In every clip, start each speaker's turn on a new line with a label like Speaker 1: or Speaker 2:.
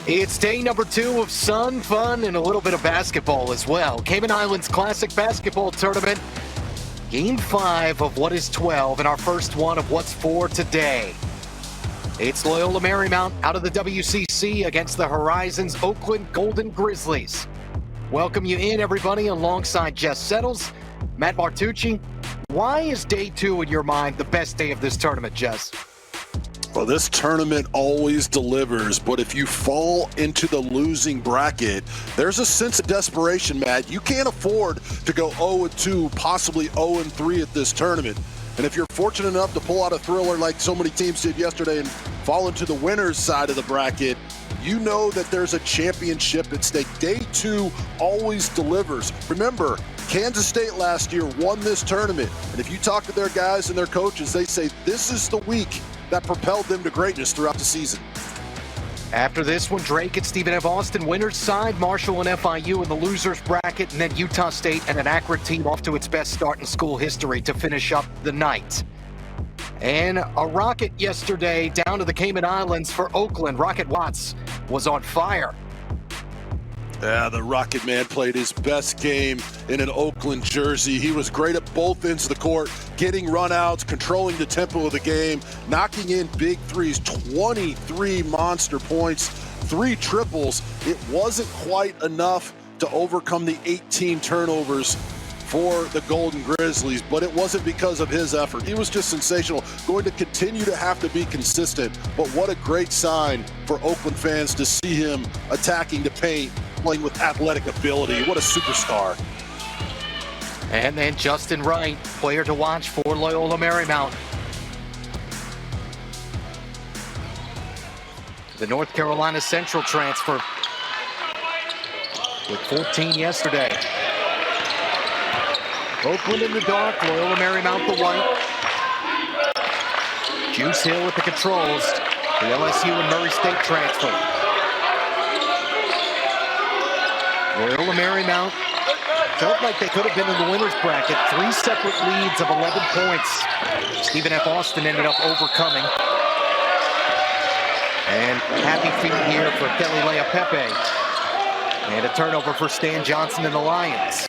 Speaker 1: It's day number 2 of sun, fun, and a little bit of basketball as well. Cayman Islands Classic Basketball Tournament, Game 5 of what is 12, and our first one of what's 4 today. It's Loyola Marymount out of the WCC against the Horizons Oakland Golden Grizzlies. Welcome you in, everybody, alongside Jess Settles, Matt Martucci. Why is day 2 in your mind the best day of this tournament, Jess?
Speaker 2: Well, this tournament always delivers, but if you fall into the losing bracket, there's a sense of desperation, Matt. You can't afford to go 0-2, possibly 0-3 at this tournament. And if you're fortunate enough to pull out a thriller like so many teams did yesterday and fall into the winner's side of the bracket, you know that there's a championship at stake. Day 2 always delivers. Remember, Kansas State last year won this tournament. And if you talk to their guys and their coaches, they say this is the week that propelled them to greatness throughout the season.
Speaker 1: After this one, Drake at Stephen F. Austin winners side, Marshall and FIU in the losers bracket, and then Utah State and an Akron team off to its best start in school history to finish up the night. And a rocket yesterday down to the Cayman Islands for Oakland. Rocket Watts was on fire.
Speaker 2: Yeah, the Rocket Man played his best game in an Oakland jersey. He was great at both ends of the court, getting runouts, controlling the tempo of the game, knocking in big threes, 23 monster points, 3 triples. It wasn't quite enough to overcome the 18 turnovers for the Golden Grizzlies, but it wasn't because of his effort. He was just sensational, going to continue to have to be consistent, but what a great sign for Oakland fans to see him attacking the paint, playing with athletic ability. What a superstar.
Speaker 1: And then Justin Wright, player to watch for Loyola Marymount. The North Carolina Central transfer with 14 yesterday. Oakland in the dark, Loyola Marymount the white. Juice Hill with the controls, the LSU and Murray State transfer. Loyola Marymount felt like they could have been in the winner's bracket. 3 separate leads of 11 points. Stephen F. Austin ended up overcoming. And happy feet here for Kelly Leapepe. And a turnover for Stan Johnson and the Lions.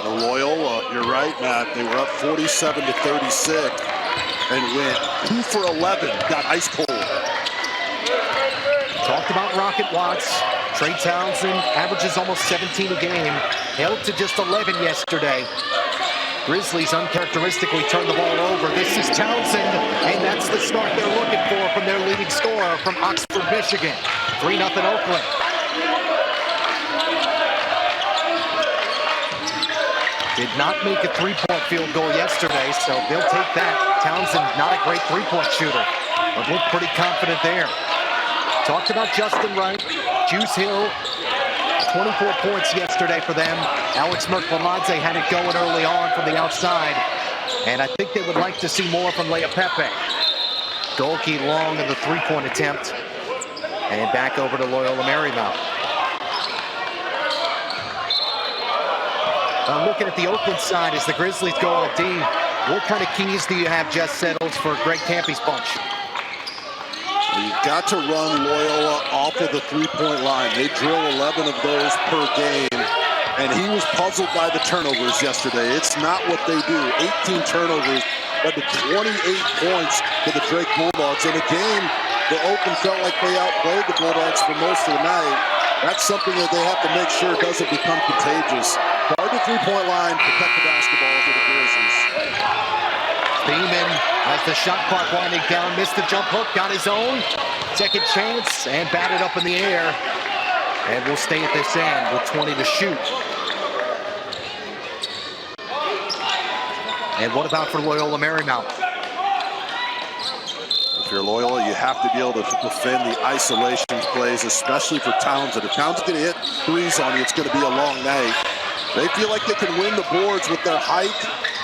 Speaker 2: Loyola, you're right, Matt. They were up 47-36 and went 2 for 11, got ice cold.
Speaker 1: Talked about Rocket Watts. Trey Townsend averages almost 17 a game, held to just 11 yesterday. Grizzlies uncharacteristically turned the ball over. This is Townsend, and that's the start they're looking for from their leading scorer from Oxford, Michigan. 3-0 Oakland. Did not make a 3-point field goal yesterday, so they'll take that. Townsend, not a great 3-point shooter, but looked pretty confident there. Talked about Justin Wright. Juice Hill, 24 points yesterday for them. Alex Merklamidze had it going early on from the outside, and I think they would like to see more from Leapepe. Golke long in the 3-point attempt, and back over to Loyola Marymount. Looking at the Oakland side as the Grizzlies go on D, what kind of keys do you have, Jess Settles, for Greg Campy's bunch?
Speaker 2: You've got to run Loyola off of the 3-point line. They drill 11 of those per game, and he was puzzled by the turnovers yesterday. It's not what they do. 18 turnovers, but the 28 points to the Drake Bulldogs. In a game that Oakland felt like they outplayed the Bulldogs for most of the night. That's something that they have to make sure doesn't become contagious. Guard the 3-point line, protect the basketball for the Grizzlies.
Speaker 1: Beeman, as the shot clock winding down, missed the jump hook, got his own second chance, and batted up in the air. And will stay at this end with 20 to shoot. And what about for Loyola Marymount?
Speaker 2: If you're Loyola, you have to be able to defend the isolation plays, especially for Townsend. If Townsend's going to hit threes on you, it's going to be a long night. They feel like they can win the boards with their height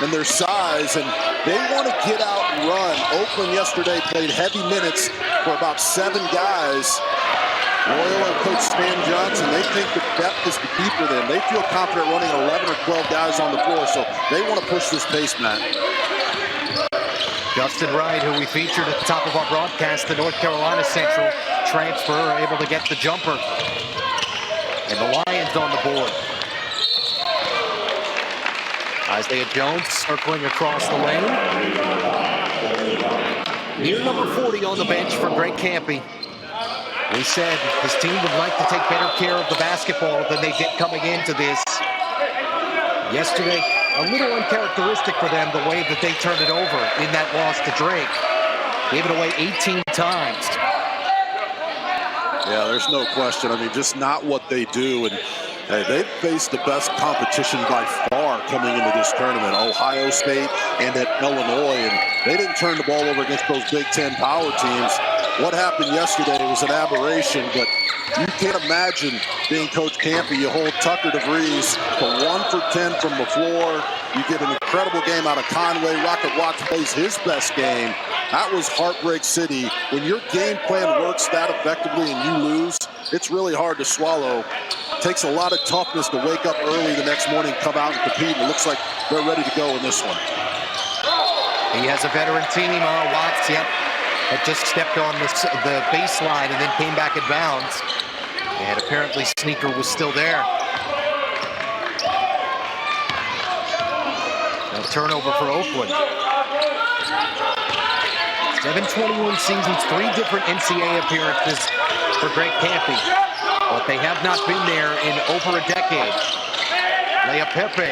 Speaker 2: and their size, and they want to get out and run. Oakland yesterday played heavy minutes for about 7 guys. Loyola and Coach Stan Johnson, they think the depth is the key for them. They feel confident running 11 or 12 guys on the floor, so they want to push this pace, Matt.
Speaker 1: Justin Wright, who we featured at the top of our broadcast, the North Carolina Central transfer, are able to get the jumper. And the Lions on the board. Isaiah Jones circling across the lane. Year number 40 on the bench for Greg Campy. We said his team would like to take better care of the basketball than they did coming into this. Yesterday, a little uncharacteristic for them, the way that they turned it over in that loss to Drake. Gave it away 18 times.
Speaker 2: Yeah, there's no question. I mean, just not what they do. And hey, they've faced the best competition by far coming into this tournament, Ohio State and at Illinois, and they didn't turn the ball over against those Big Ten power teams. What happened yesterday was an aberration, but you can't imagine being Coach Campy. You hold Tucker DeVries to 1 for 10 from the floor. You get an incredible game out of Conway. Rocket Watts plays his best game. That was Heartbreak City. When your game plan works that effectively and you lose, it's really hard to swallow. It takes a lot of toughness to wake up early the next morning, come out and compete, and it looks like they're ready to go in this one.
Speaker 1: He has a veteran team. Watts, yep, had just stepped on the baseline and then came back in bounds. And apparently Sneaker was still there. A turnover for Oakland. 721 seasons, 3 different NCAA appearances for Greg Campy. But they have not been there in over a decade. Lea Pepe.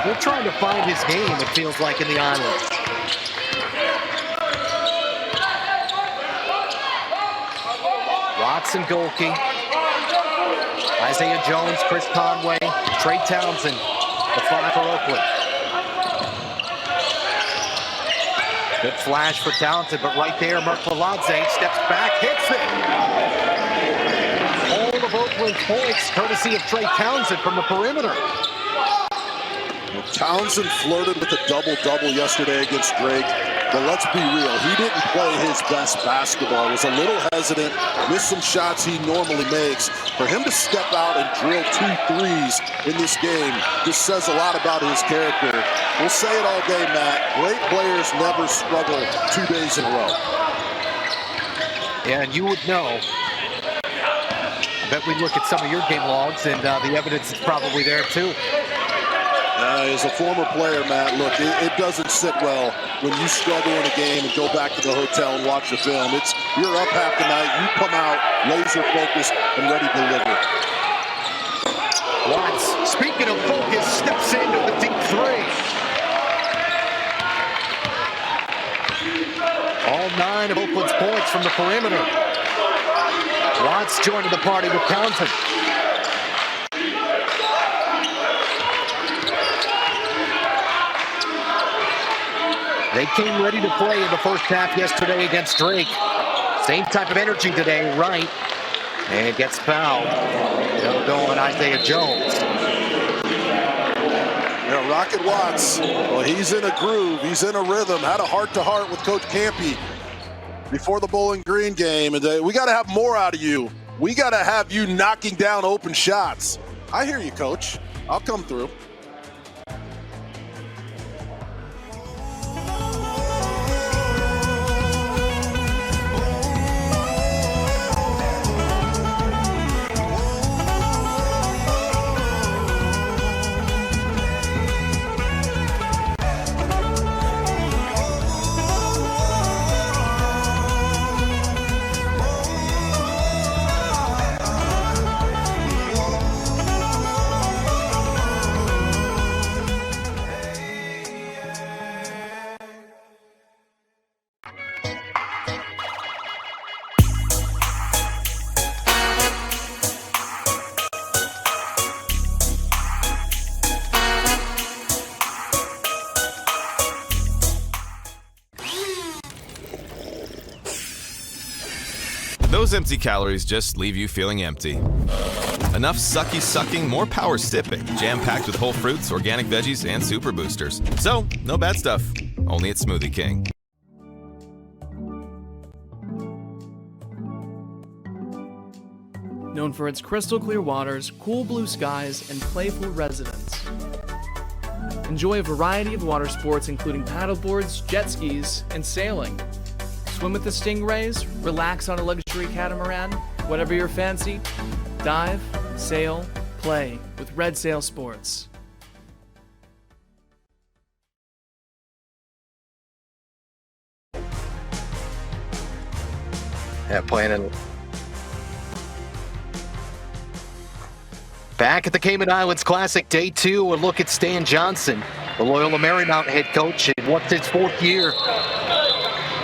Speaker 1: Still trying to find his game, it feels like, in the Islands. Watson, Golke, Isaiah Jones, Chris Conway, Trey Townsend, the 5 for Oakland. Good flash for Townsend, but right there, Merkviladze steps back, hits it. All of Oakland's points, courtesy of Trey Townsend from the perimeter.
Speaker 2: Well, Townsend flirted with a double-double yesterday against Drake. But let's be real, he didn't play his best basketball. He was a little hesitant, missed some shots he normally makes. For him to step out and drill 2 threes in this game just says a lot about his character. We'll say it all day, Matt. Great players never struggle 2 days in a row.
Speaker 1: Yeah, and you would know. I bet we'd look at some of your game logs, and the evidence is probably there, too.
Speaker 2: As a former player, Matt, look, it doesn't sit well when you struggle in a game and go back to the hotel and watch the film. You're up half the night, you come out laser focused and ready to deliver.
Speaker 1: Watts, speaking of focus, steps into the deep 3. All 9 of Oakland's points from the perimeter. Watts joining the party with Townsend. They came ready to play in the first half yesterday against Drake. Same type of energy today, right? And gets fouled. It'll go on Isaiah Jones.
Speaker 2: Yeah, Rocket Watts, well, he's in a groove. He's in a rhythm. Had a heart-to-heart with Coach Campy before the Bowling Green game. And we got to have more out of you. We got to have you knocking down open shots. I hear you, Coach. I'll come through.
Speaker 3: Those empty calories just leave you feeling empty. Enough sucky sucking, more power stipping. Jam-packed with whole fruits, organic veggies, and super boosters. So, no bad stuff. Only at Smoothie King.
Speaker 4: Known for its crystal clear waters, cool blue skies, and playful residents. Enjoy a variety of water sports including paddleboards, jet skis, and sailing. Swim with the stingrays, relax on a luxury catamaran, whatever your fancy. Dive, sail, play with Red Sail Sports.
Speaker 1: Yeah, playing in. Back at the Cayman Islands Classic, Day 2, a look at Stan Johnson, the Loyola Marymount head coach, in what's his 4th year,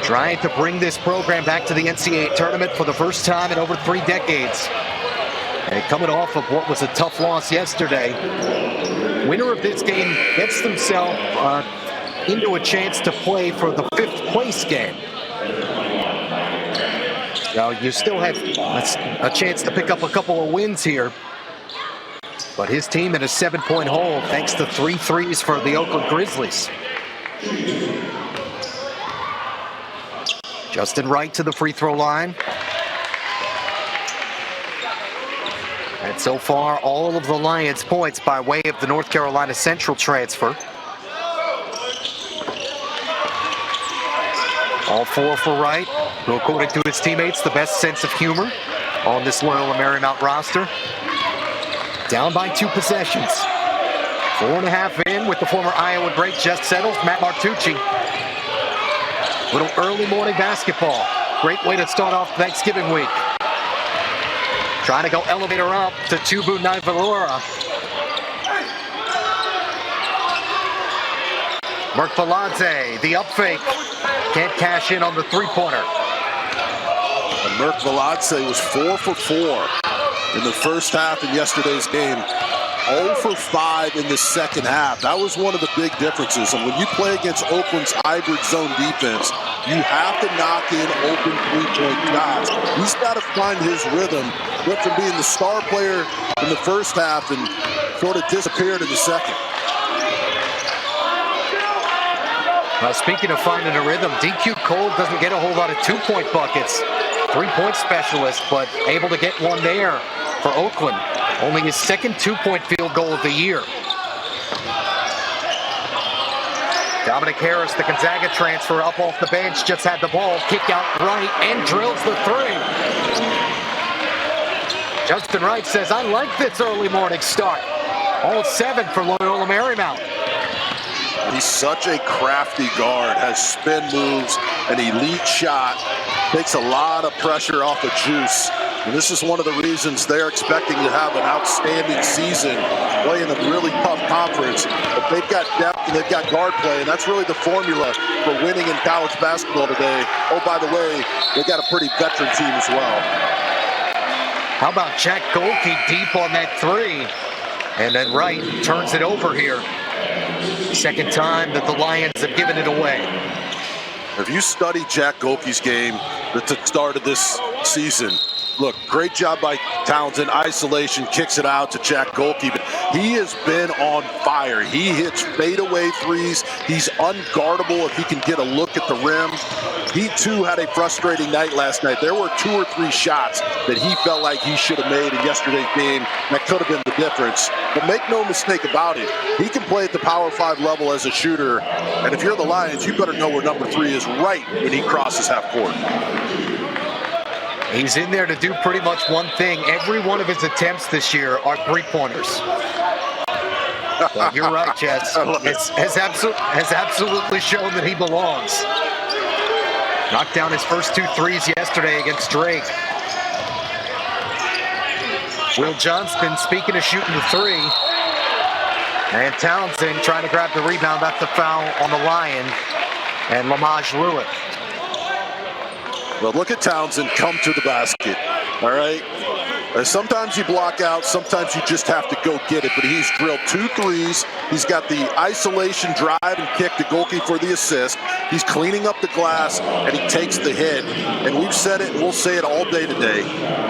Speaker 1: trying to bring this program back to the NCAA tournament for the first time in over 3 decades. And coming off of what was a tough loss yesterday, winner of this game gets themselves into a chance to play for the 5th place game. Now, you still have a chance to pick up a couple of wins here. But his team in a 7-point hole thanks to 3 threes for the Oakland Grizzlies. Justin Wright to the free throw line. And so far, all of the Lions' points by way of the North Carolina Central transfer. All 4 for Wright, who according to his teammates, the best sense of humor on this Loyola Marymount roster. Down by 2 possessions. 4.5 in with the former Iowa great just settles, Matt Martucci. Little early morning basketball. Great way to start off Thanksgiving week. Trying to go elevator up to Tubu Naivalora. Merk-Veladze, the up fake. Can't cash in on the 3-pointer.
Speaker 2: Merk-Veladze was 4 for 4 in the first half in yesterday's game. 0 for 5 in the second half. That was one of the big differences. And when you play against Oakland's hybrid zone defense, you have to knock in open 3-point shots. He's got to find his rhythm. Went from being the star player in the first half and sort of disappeared in the second.
Speaker 1: Well, speaking of finding a rhythm, DQ Cole doesn't get a whole lot of 2-point buckets. 3-point specialist, but able to get one there for Oakland. Only his 2nd 2-point field goal of the year. Dominic Harris, the Gonzaga transfer, up off the bench, just had the ball, kick out right, and drills the 3. Justin Wright says, I like this early morning start. All 7 for Loyola Marymount.
Speaker 2: He's such a crafty guard, has spin moves, an elite shot, takes a lot of pressure off of Juice. And this is one of the reasons they're expecting to have an outstanding season, playing a really tough conference. But they've got depth and they've got guard play, and that's really the formula for winning in college basketball today. Oh, by the way, they got a pretty veteran team as well.
Speaker 1: How about Jack Golke deep on that 3? And then Wright turns it over here. Second time that the Lions have given it away.
Speaker 2: If you study Jack Golke's game at the start of this season, look, great job by Townsend. Isolation, kicks it out to Jack Golke. But he has been on fire. He hits fadeaway threes. He's unguardable if he can get a look at the rim. He, too, had a frustrating night last night. There were 2 or 3 shots that he felt like he should have made in yesterday's game. That could have been the difference. But make no mistake about it, he can play at the Power 5 level as a shooter. And if you're the Lions, you better know where number 3 is right when he crosses half court.
Speaker 1: He's in there to do pretty much one thing. Every one of his attempts this year are 3-pointers. Well, you're right, Jess. Has absolutely shown that he belongs. Knocked down his first 2 threes yesterday against Drake. Will Johnston, speaking of shooting the 3. And Townsend trying to grab the rebound. That's the foul on the Lion. And Lamage Lewis.
Speaker 2: Well, look at Townsend come to the basket, all right? Sometimes you block out, sometimes you just have to go get it, but he's drilled 2 threes. He's got the isolation drive and kick to Golke for the assist. He's cleaning up the glass, and he takes the hit. And we've said it, and we'll say it all day today.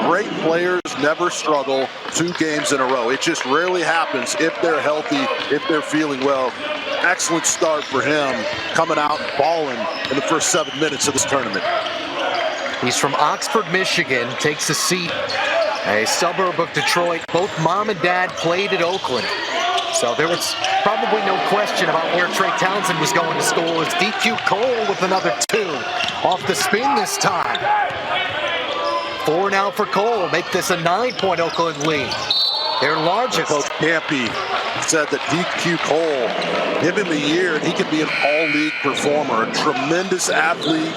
Speaker 2: Great players never struggle 2 games in a row. It just rarely happens if they're healthy, if they're feeling well. Excellent start for him, coming out balling in the first 7 minutes of this tournament.
Speaker 1: He's from Oxford, Michigan, takes a seat, a suburb of Detroit. Both mom and dad played at Oakland. So there was probably no question about where Trey Townsend was going to school. It's DQ Cole with another 2 off the spin this time. 4 now for Cole. Make this a 9-point Oakland lead. Their largest.
Speaker 2: Coach Campy said that DQ Cole, give him a year and he could be an all-league performer, a tremendous athlete,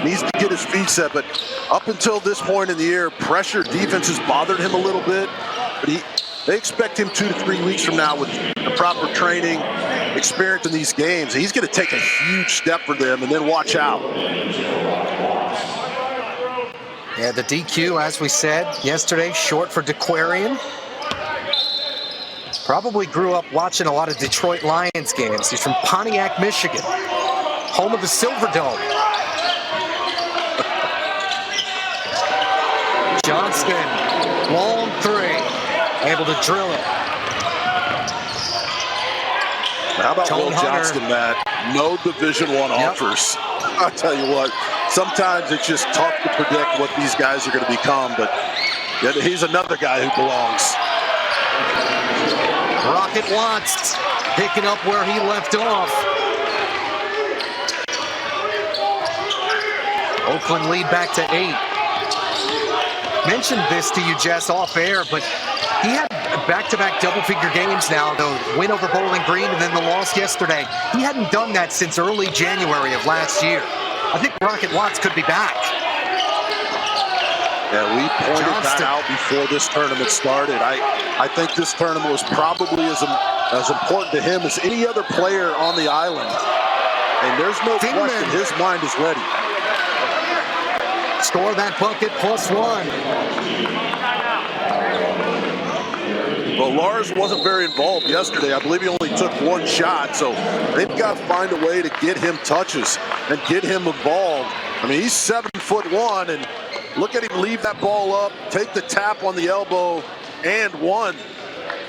Speaker 2: needs to get his feet set, but up until this point in the year, pressure defense has bothered him a little bit, but they expect him 2 to 3 weeks from now with the proper training, experience in these games. He's going to take a huge step for them, and then watch out.
Speaker 1: Yeah, the DQ, as we said yesterday, short for DeQuarian. Probably grew up watching a lot of Detroit Lions games. He's from Pontiac, Michigan, home of the Silverdome. Johnston, long 3, able to drill it.
Speaker 2: How about
Speaker 1: Tone
Speaker 2: Will Johnston, Matt? No Division I offers. I'll tell you what, sometimes it's just tough to predict what these guys are going to become, but he's another guy who belongs.
Speaker 1: Rocket Watts picking up where he left off. Oakland lead back to 8. Mentioned this to you, Jess, off air, but he had back-to-back double-figure games now, the win over Bowling Green and then the loss yesterday. He hadn't done that since early January of last year. I think Rocket Watts could be back.
Speaker 2: Yeah, we pointed that out before this tournament started. I think this tournament was probably as important to him as any other player on the island. And there's no question his mind is ready.
Speaker 1: Score that bucket, +1.
Speaker 2: Well, Lars wasn't very involved yesterday. I believe he only took 1 shot, so they've got to find a way to get him touches and get him involved. I mean, he's 7'1", and look at him leave that ball up, take the tap on the elbow, and 1.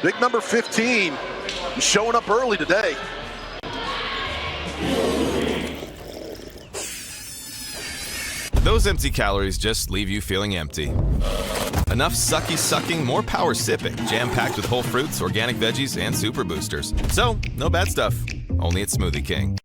Speaker 2: Big number 15, he's showing up early today.
Speaker 3: Those empty calories just leave you feeling empty. Enough sucky sucking, more power sipping, jam-packed with whole fruits, organic veggies, and super boosters. So, no bad stuff, only at Smoothie King.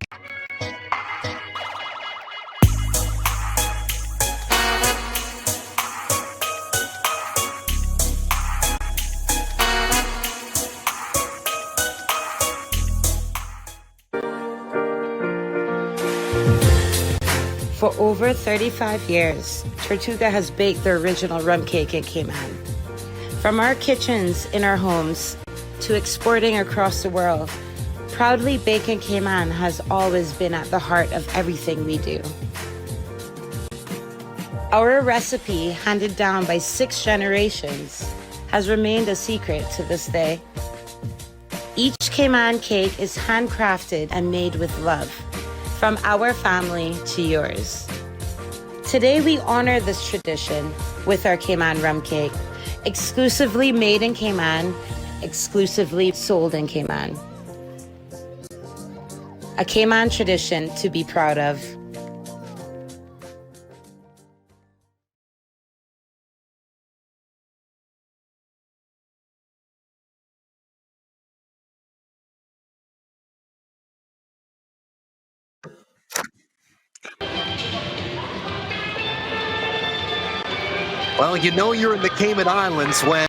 Speaker 5: For over 35 years, Tortuga has baked the original rum cake in Cayman. From our kitchens in our homes to exporting across the world, proudly baked in Cayman has always been at the heart of everything we do. Our recipe, handed down by 6 generations, has remained a secret to this day. Each Cayman cake is handcrafted and made with love, from our family to yours. Today we honor this tradition with our Cayman rum cake, exclusively made in Cayman, exclusively sold in Cayman. A Cayman tradition to be proud of.
Speaker 1: Well, you know you're in the Cayman Islands when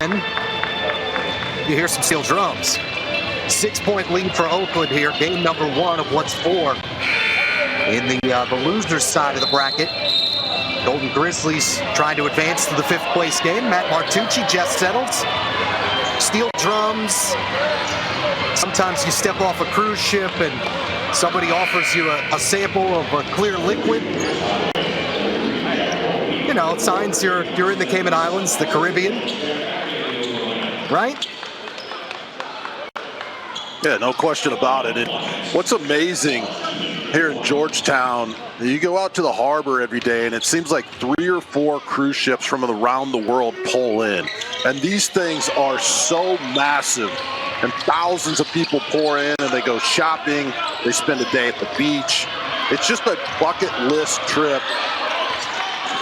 Speaker 1: you hear some steel drums. 6-point lead for Oakland here, game number 1 of what's 4 in the losers side of the bracket. Golden Grizzlies trying to advance to the 5th place game. Matt Martucci, Jess Settles. Steel drums. Sometimes you step off a cruise ship and somebody offers you a sample of a clear liquid. You know, signs you're in the Cayman Islands, the Caribbean, right?
Speaker 2: Yeah, no question about it. And what's amazing here in Georgetown, you go out to the harbor every day and it seems like 3 or 4 cruise ships from around the world pull in. And these things are so massive and thousands of people pour in and they go shopping, they spend a day at the beach. It's just a bucket list trip.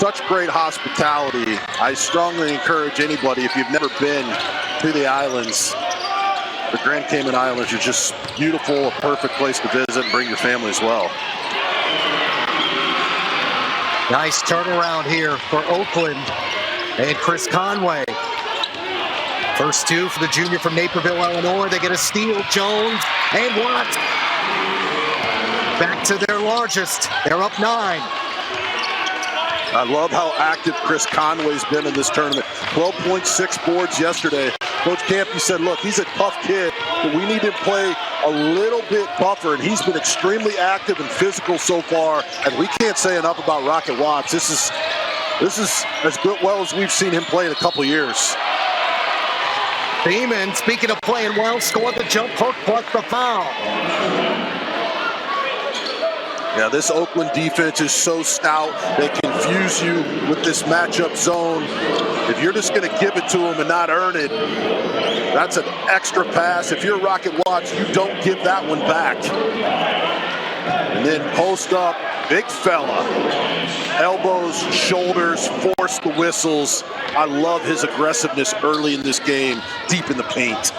Speaker 2: Such great hospitality. I strongly encourage anybody, if you've never been to the islands, The Grand Cayman Islands are just beautiful, a perfect place to visit and bring your family as well.
Speaker 1: Nice turnaround here for Oakland and Chris Conway. First two for the junior from Naperville, Illinois. They get a steal. Jones and Watts back to their largest. They're up 9.
Speaker 2: I love how active Chris Conway's been in this tournament. 12.6 boards yesterday. Coach Campy said, look, he's a tough kid, but we need to play a little bit tougher, and he's been extremely active and physical so far, and we can't say enough about Rocket Watts. This is as good well as we've seen him play in a couple of years.
Speaker 1: Beeman, speaking of playing well, scored the jump hook plus the foul.
Speaker 2: Yeah, this Oakland defense is so stout. They confuse you with this matchup zone. If you're just going to give it to them and not earn it, that's an extra pass. If you're Rocket Watts, you don't give that one back. And then post up, big fella. Elbows, shoulders, force the whistles. I love his aggressiveness early in this game, deep in the paint.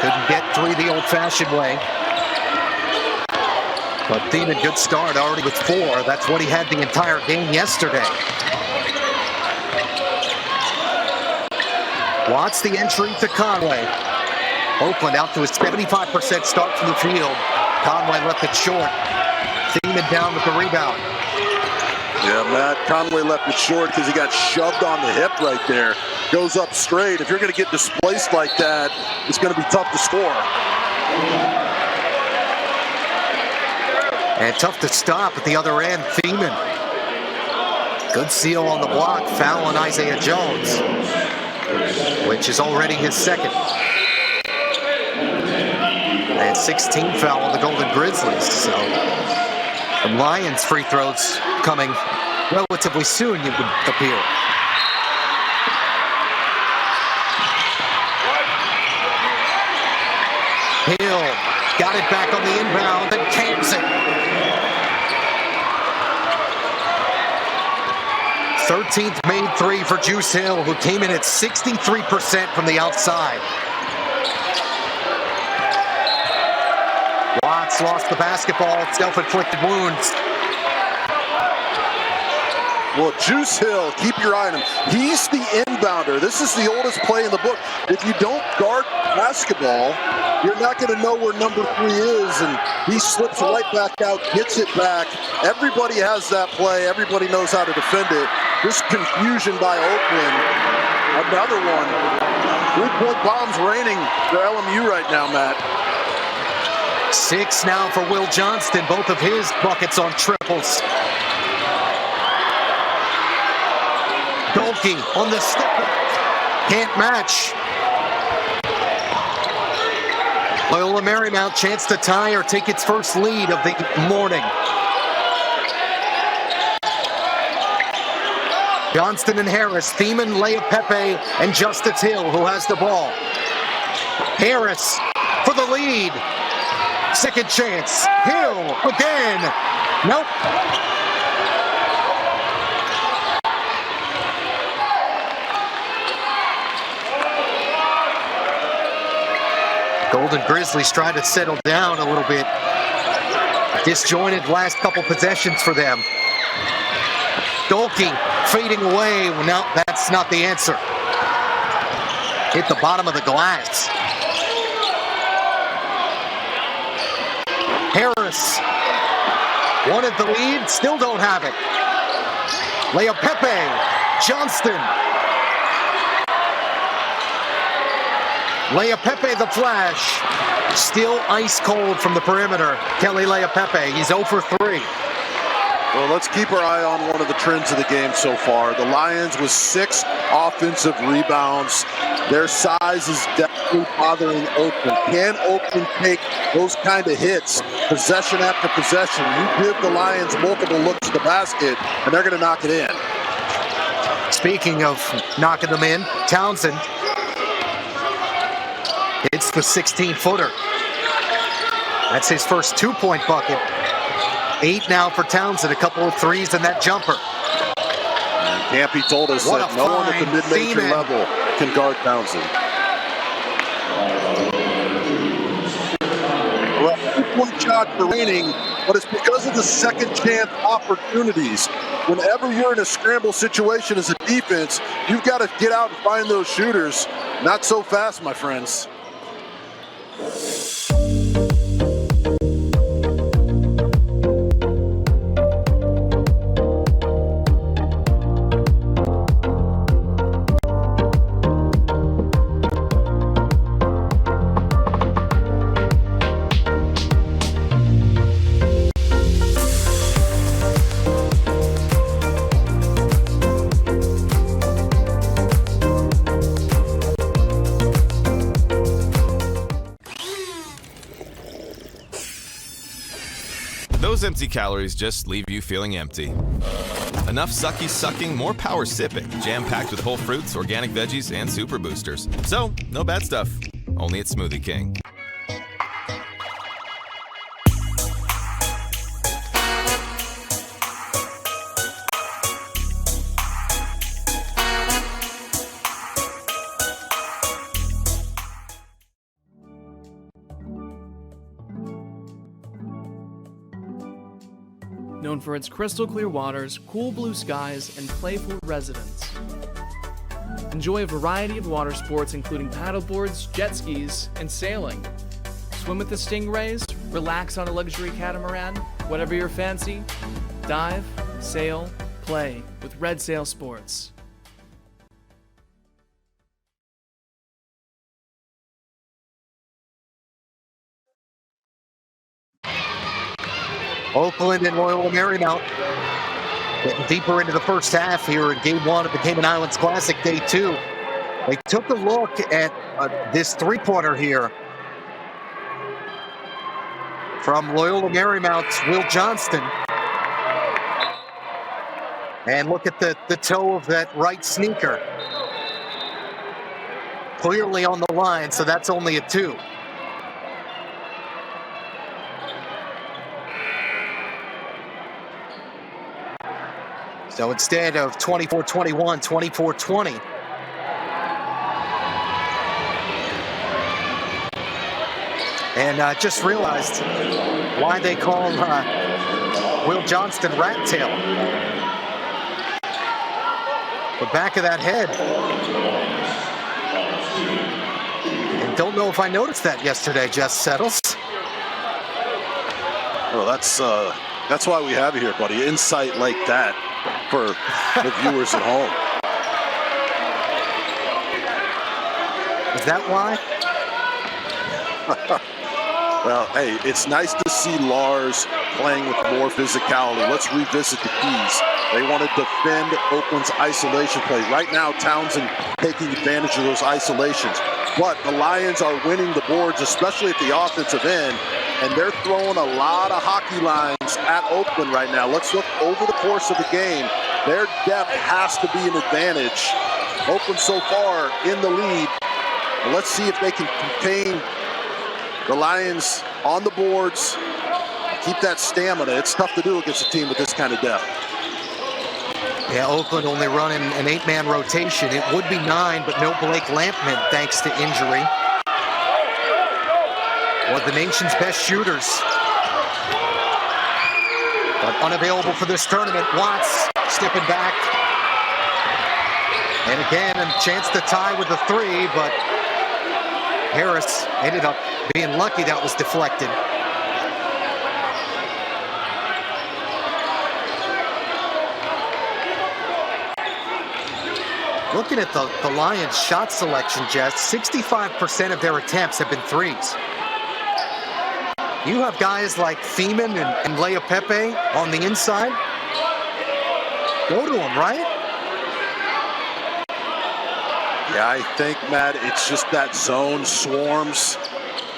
Speaker 1: Couldn't get 3 the old-fashioned way. But Thiemann, good start, already with 4. That's what he had the entire game yesterday. Watts the entry to Conway. Oakland out to a 75% start from the field. Conway left it short. Thiemann down with the rebound.
Speaker 2: Yeah, Matt, Conway left it short because he got shoved on the hip right there. Goes up straight. If you're going to get displaced like that, it's going to be tough to score.
Speaker 1: And tough to stop at the other end, Thiemann. Good seal on the block, foul on Isaiah Jones, which is already his second. And 16 foul on the Golden Grizzlies, so the Lions free throws coming relatively soon, you would appear. Hill got it back on the inbound and camps it. 13th made 3 for Juice Hill, who came in at 63% from the outside. Watts lost the basketball, self-inflicted wounds.
Speaker 2: Well, Juice Hill, keep your eye on him. He's the inbounder. This is the oldest play in the book. If you don't guard basketball, you're not going to know where number 3 is, and he slips right back out, gets it back. Everybody has that play. Everybody knows how to defend it. This confusion by Oakland, another one. 3-point bombs raining for LMU right now, Matt.
Speaker 1: 6 now for Will Johnston, both of his buckets on triples. Dolke on the step, can't match. Loyola Marymount chance to tie or take its first lead of the morning. Johnston and Harris, Thiemann, Leah-Pepe, and Justice Hill, who has the ball. Harris for the lead. Second chance. Hill again. Nope. Golden Grizzlies trying to settle down a little bit. Disjointed last couple possessions for them. Dolke fading away. No, that's not the answer. Hit the bottom of the glass. Harris wanted the lead, still don't have it. Leah-Pepe, Johnston. Leah-Pepe the flash. Still ice cold from the perimeter. Kelly Leah-Pepe, he's 0 for 3.
Speaker 2: Well, let's keep our eye on one of the trends of the game so far. The Lions with 6 offensive rebounds. Their size is definitely bothering Oakland. Can Oakland take those kind of hits, possession after possession? You give the Lions multiple looks at the basket, and they're going to knock it in.
Speaker 1: Speaking of knocking them in, Townsend. It's the 16-footer. That's his first 2-point bucket. 8 now for Townsend, a couple of threes and that jumper.
Speaker 2: Campy told us
Speaker 1: What
Speaker 2: that
Speaker 1: a
Speaker 2: no one at the
Speaker 1: find.
Speaker 2: mid-major
Speaker 1: Seaman.
Speaker 2: level can guard Townsend. Well, 2-point shots are raining, but it's because of the second chance opportunities. Whenever you're in a scramble situation as a defense, you've got to get out and find those shooters. Not so fast, my friends.
Speaker 3: Those empty calories just leave you feeling empty. Enough sucky sucking, more power sipping, jam-packed with whole fruits, organic veggies, and super boosters. So, no bad stuff, only at Smoothie King.
Speaker 4: Known for its crystal clear waters, cool blue skies, and playful residents. Enjoy a variety of water sports including paddleboards, jet skis, and sailing. Swim with the stingrays, relax on a luxury catamaran, whatever your fancy. Dive, sail, play with Red Sail Sports.
Speaker 1: Oakland and Loyola Marymount getting deeper into the first half here in Game 1 of the Cayman Islands Classic, Day 2. They took a look at this three-pointer here from Loyola Marymount's Will Johnston. And look at the toe of that right sneaker. Clearly on the line, so that's only a 2. So instead of 24-21, 24-20. And just realized why they call Will Johnston rat tail. The back of that head. And don't know if I noticed that yesterday, Jess Settles.
Speaker 2: Well, that's why we have you here, buddy. Insight like that for the viewers at home.
Speaker 1: Is that why?
Speaker 2: Well, hey, it's nice to see Lars playing with more physicality. Let's revisit the keys. They want to defend Oakland's isolation play. Right now, Townsend taking advantage of those isolations. But the Lions are winning the boards, especially at the offensive end, and they're throwing a lot of hockey lines at Oakland right now. Let's look over the course of the game. Their depth has to be an advantage. Oakland so far in the lead. Let's see if they can contain the Lions on the boards, keep that stamina. It's tough to do against a team with this kind of depth.
Speaker 1: Yeah, Oakland only running an 8-man rotation. It would be 9, but no Blake Lampman thanks to injury. One of the nation's best shooters. But unavailable for this tournament. Watts stepping back. And again, a chance to tie with the 3, but Harris ended up being lucky that was deflected. Looking at the Lions' shot selection, Jess, 65% of their attempts have been threes. You have guys like Feeman and Lea Pepe on the inside. Go to them, right?
Speaker 2: Yeah, I think, Matt, it's just that zone swarms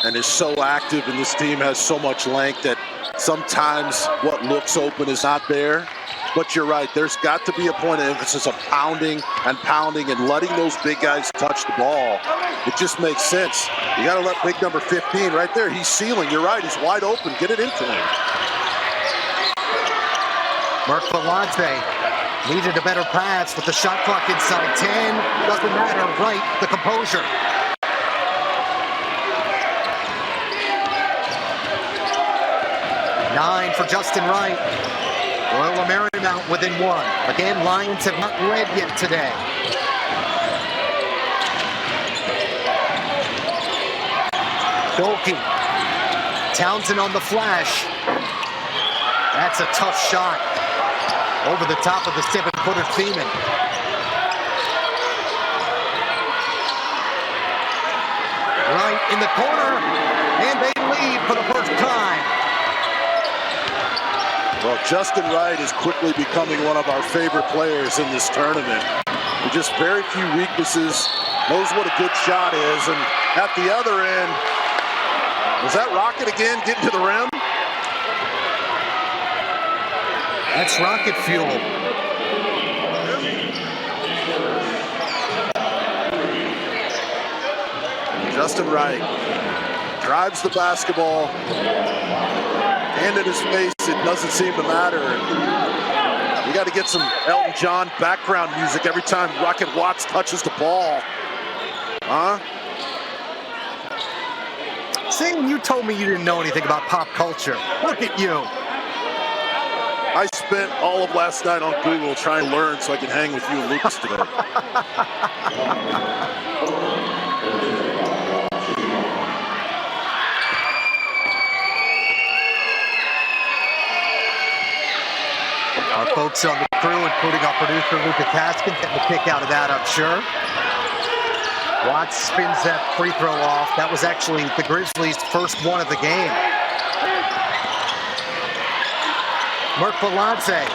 Speaker 2: and is so active, and this team has so much length that sometimes what looks open is not there. But you're right, there's got to be a point of emphasis of pounding and letting those big guys touch the ball. It just makes sense. You got to let big number 15 right there. He's sealing. You're right. He's wide open. Get it into him.
Speaker 1: Mark Beladze Needed a better pass with the shot clock inside 10. Doesn't matter, Wright, the composure. Nine for Justin Wright. Loyola Marymount within one. Again, Lions have not led yet today. Dolke. Townsend on the flash. That's a tough shot. Over the top of the 7-footer Feeman. Right in the corner, and they lead for the first time.
Speaker 2: Well, Justin Wright is quickly becoming one of our favorite players in this tournament. With just very few weaknesses, knows what a good shot is, and at the other end, was that Rocket again getting to the rim?
Speaker 1: That's rocket fuel.
Speaker 2: Justin Wright drives the basketball, hand in his face, it doesn't seem to matter. You got to get some Elton John background music every time Rocket Watts touches the ball. Huh?
Speaker 1: Saying you told me you didn't know anything about pop culture. Look at you.
Speaker 2: I spent all of last night on Google trying to learn so I can hang with you and Lucas today.
Speaker 1: Our folks on the crew, including our producer, Luca Kaskin, getting a kick out of that, I'm sure. Watts spins that free throw off. That was actually the Grizzlies' first one of the game. Merk Balanze,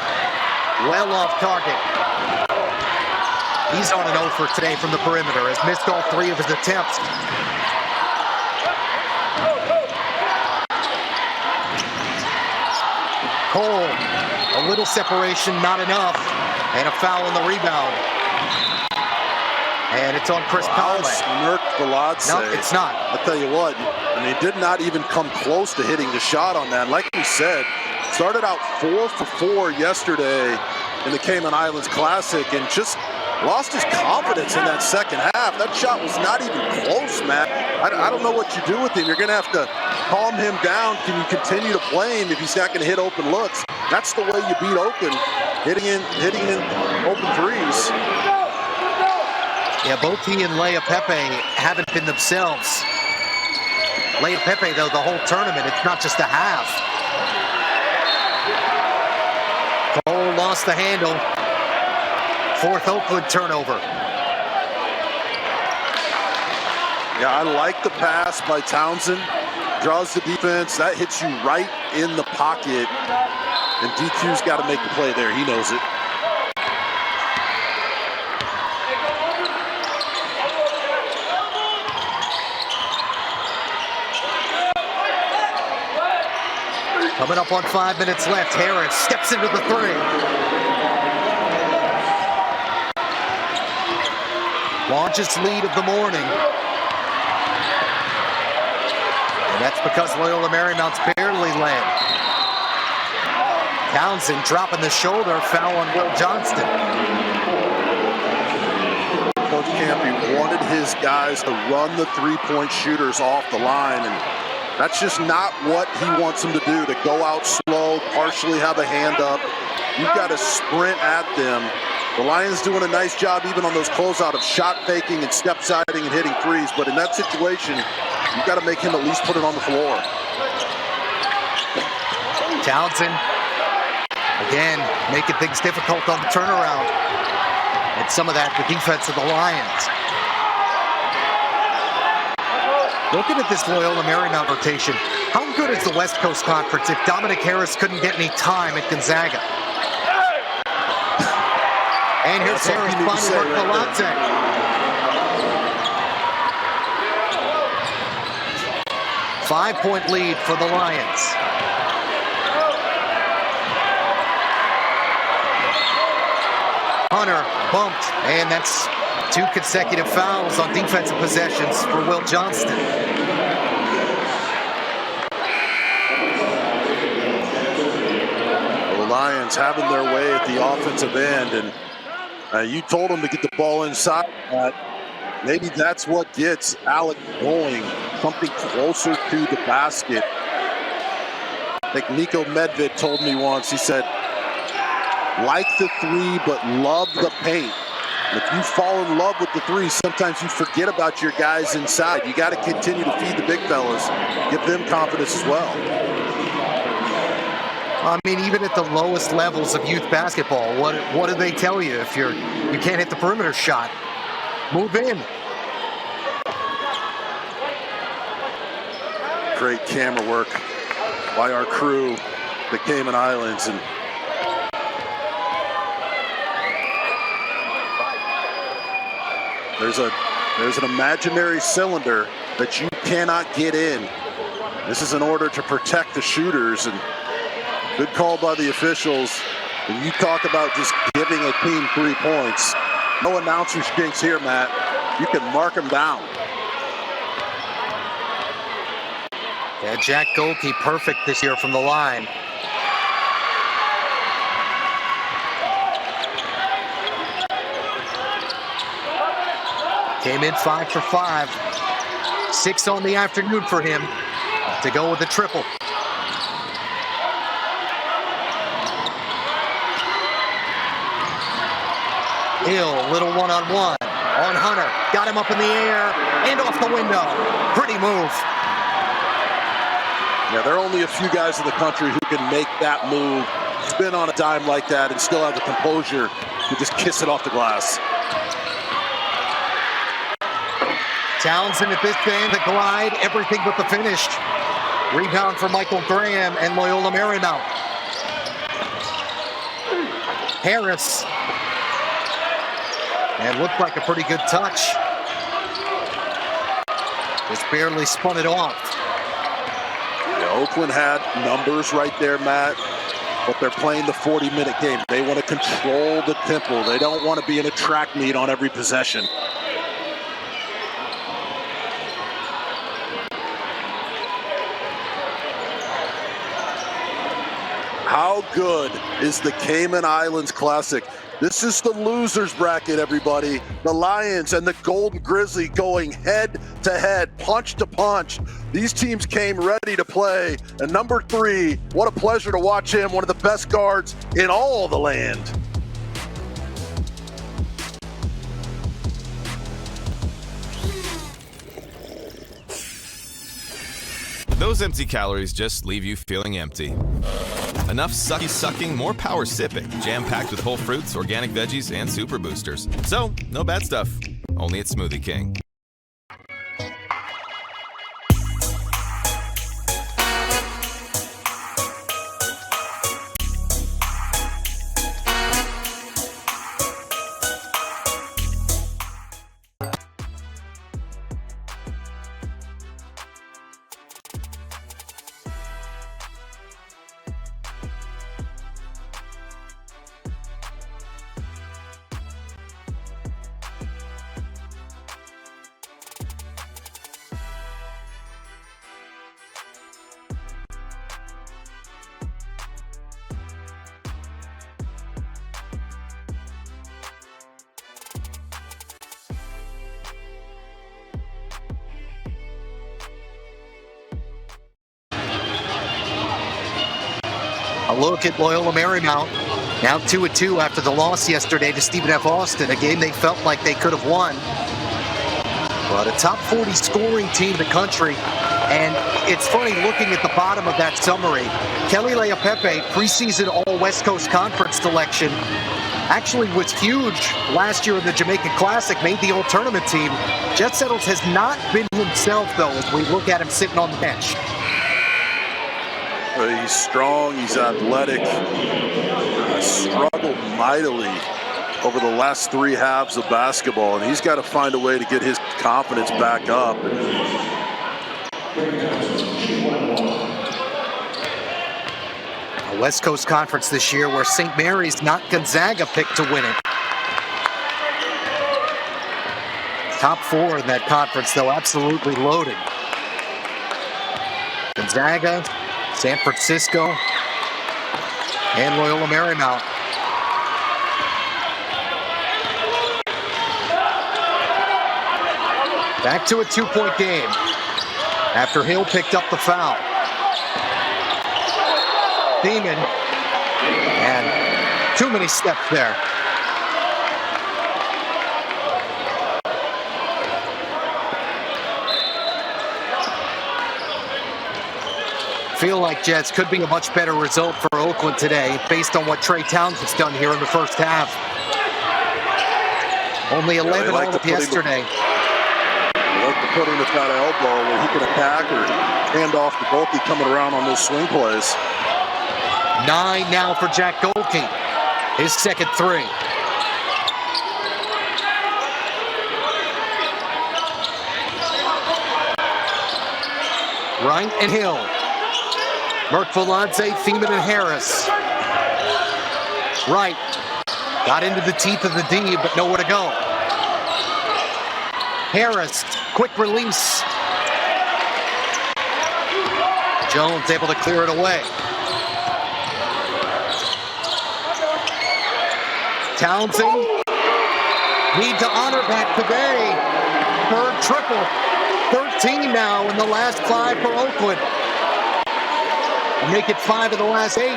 Speaker 1: well off target. He's on an 0 for today from the perimeter, has missed all 3 of his attempts. Cole, a little separation, not enough, and a foul on the rebound. And it's on Chris Conway.
Speaker 2: Merk Balanze.
Speaker 1: No, it's not.
Speaker 2: I'll tell you what, I mean, he did not even come close to hitting the shot on that. Like we said, started out 4 for 4 yesterday in the Cayman Islands Classic and just lost his confidence in that second half. That shot was not even close, Matt. I don't know what you do with him. You're going to have to calm him down. Can you continue to play him if he's not going to hit open looks? That's the way you beat Oakland, hitting in open threes.
Speaker 1: Yeah, both he and Lea Pepe haven't been themselves. Lea Pepe, though, the whole tournament, it's not just a half. Cole lost the handle. 4th Oakland turnover.
Speaker 2: Yeah, I like the pass by Townsend. Draws the defense. That hits you right in the pocket. And DQ's got to make the play there. He knows it.
Speaker 1: Coming up on 5 minutes left, Harris steps into the 3. Largest lead of the morning. And that's because Loyola Marymount's barely led. Townsend dropping the shoulder, foul on Will Johnston.
Speaker 2: Coach Campy wanted his guys to run the three-point shooters off the line, and that's just not what he wants them to do, to go out slow, partially have a hand up. You've got to sprint at them. The Lions doing a nice job even on those closeout of shot faking and step siding and hitting threes, but in that situation, you've got to make him at least put it on the floor.
Speaker 1: Townsend, again, making things difficult on the turnaround. And some of that, the defense of the Lions. Looking at this Loyola Marymount rotation, how good is the West Coast Conference if Dominic Harris couldn't get any time at Gonzaga? And here's Harris finding Merk Balanze. Five-point lead for the Lions. Hunter bumped, and that's 2 consecutive fouls on defensive possessions for Will Johnston.
Speaker 2: The Lions Islands having their way at the offensive end, and you told them to get the ball inside. Maybe that's what gets Alec going, something closer to the basket. I think Nico Medved told me once, he said, like the three, but love the paint. And if you fall in love with the three, sometimes you forget about your guys inside. You got to continue to feed the big fellas, give them confidence as well.
Speaker 1: I mean, even at the lowest levels of youth basketball, what do they tell you if you can't hit the perimeter shot? Move in.
Speaker 2: Great camera work by our crew, the Cayman Islands, and there's an imaginary cylinder that you cannot get in. This is in order to protect the shooters, and good call by the officials. When you talk about just giving a team 3 points, no announcer stinks here, Matt. You can mark them down.
Speaker 1: Yeah, Jack Gohlke perfect this year from the line. Came in 5 for 5. 6 on the afternoon for him to go with the triple. Hill, little one-on-one on Hunter. Got him up in the air and off the window. Pretty move.
Speaker 2: Yeah, there are only a few guys in the country who can make that move, spin on a dime like that, and still have the composure to just kiss it off the glass.
Speaker 1: Townsend at this end, the glide, everything but the finish. Rebound for Michael Graham and Loyola Marymount. Harris. And looked like a pretty good touch. Just barely spun it off.
Speaker 2: Yeah, Oakland had numbers right there, Matt, but they're playing the 40-minute game. They want to control the tempo. They don't want to be in a track meet on every possession. How good is the Cayman Islands Classic? This is the losers bracket, everybody. The Lions and the Golden Grizzly going head to head, punch to punch. These teams came ready to play. And number 3, what a pleasure to watch him, one of the best guards in all the land.
Speaker 3: Those empty calories just leave you feeling empty. Enough sucky sucking, more power sipping, jam-packed with whole fruits, organic veggies, and super boosters. So, no bad stuff, only at Smoothie King.
Speaker 1: A look at Loyola Marymount, now 2-2 after the loss yesterday to Stephen F. Austin, a game they felt like they could have won. But a top 40 scoring team in the country, and it's funny looking at the bottom of that summary. Kelly Leapepe, preseason All-West Coast Conference selection, actually was huge last year in the Jamaica Classic, made the All-Tournament team. Jet Settles has not been himself, though, as we look at him sitting on the bench.
Speaker 2: He's strong, he's athletic, struggled mightily over the last 3 halves of basketball, and he's got to find a way to get his confidence back up.
Speaker 1: A West Coast Conference this year where St. Mary's, not Gonzaga, picked to win it. Top 4 in that conference, though, absolutely loaded. Gonzaga, San Francisco, and Loyola Marymount. Back to a 2-point game after Hill picked up the foul. Thiemann, and too many steps there. Feel like Jets could be a much better result for Oakland today based on what Trey Towns has done here in the first half. Only 11 all of yesterday.
Speaker 2: They like to put him at that elbow where he can attack or hand off to Golke coming around on those swing plays.
Speaker 1: 9 now for Jack Golke. His second 3. Wright and Hill. Merkviladze, Thiemann, and Harris. Wright got into the teeth of the D, but nowhere to go. Harris, quick release. Jones able to clear it away. Townsend, need to honor that today. Third triple. 13 now in the last 5 for Oakland. Make it 5 of the last 8.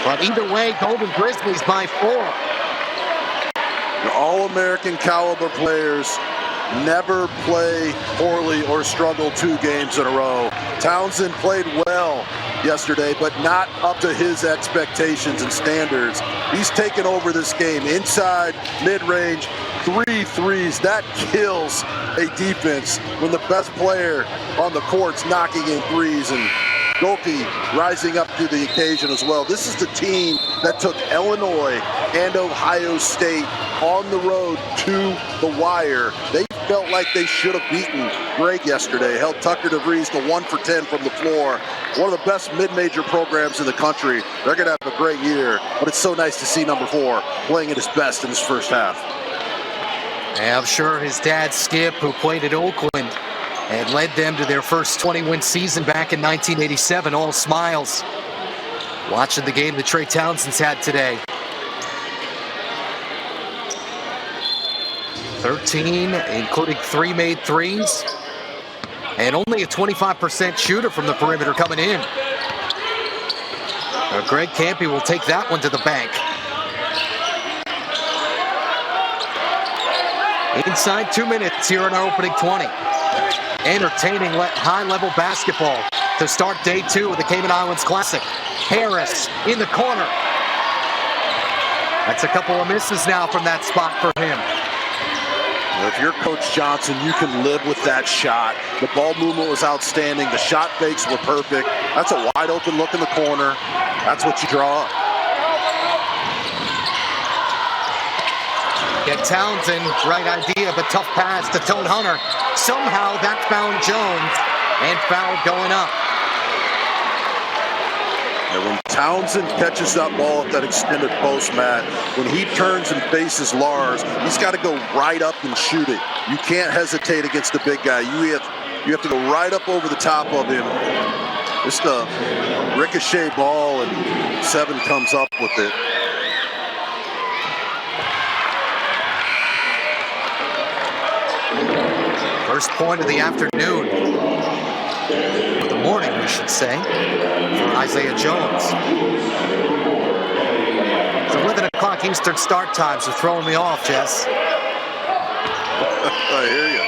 Speaker 1: But either way, Golden Grizzlies by 4.
Speaker 2: The All-American caliber players never play poorly or struggle 2 games in a row. Townsend played well yesterday, but not up to his expectations and standards. He's taken over this game inside, mid-range, 3 threes. That kills a defense when the best player on the court's knocking in threes, and Golke rising up to the occasion as well. This is the team that took Illinois and Ohio State on the road to the wire. They felt like they should have beaten Greg yesterday. Held Tucker DeVries to 1 for 10 from the floor. One of the best mid-major programs in the country. They're going to have a great year, but it's so nice to see number 4 playing at his best in his first half.
Speaker 1: And I'm sure his dad, Skip, who played at Oakland and led them to their first 20-win season back in 1987, all smiles watching the game that Trey Townsend's had today. 13, including 3 made threes, and only a 25% shooter from the perimeter coming in. Greg Campy will take that one to the bank. Inside 2 minutes here in our opening 20. Entertaining high-level basketball to start day 2 of the Cayman Islands Classic. Harris in the corner. That's a couple of misses now from that spot for him.
Speaker 2: If you're Coach Johnson, you can live with that shot. The ball movement was outstanding. The shot fakes were perfect. That's a wide open look in the corner. That's what you draw up.
Speaker 1: Get Townsend, right idea, but tough pass to Tone Hunter. Somehow that found Jones, and foul going up.
Speaker 2: And when Townsend catches that ball at that extended post, Matt, when he turns and faces Lars, he's got to go right up and shoot it. You can't hesitate against the big guy. You have to go right up over the top of him. Just a ricochet ball, and 7 comes up with it.
Speaker 1: First point of the afternoon, or the morning, we should say, for Isaiah Jones. It's 11 o'clock Eastern start time, so throwing me off, Jess.
Speaker 2: I hear you.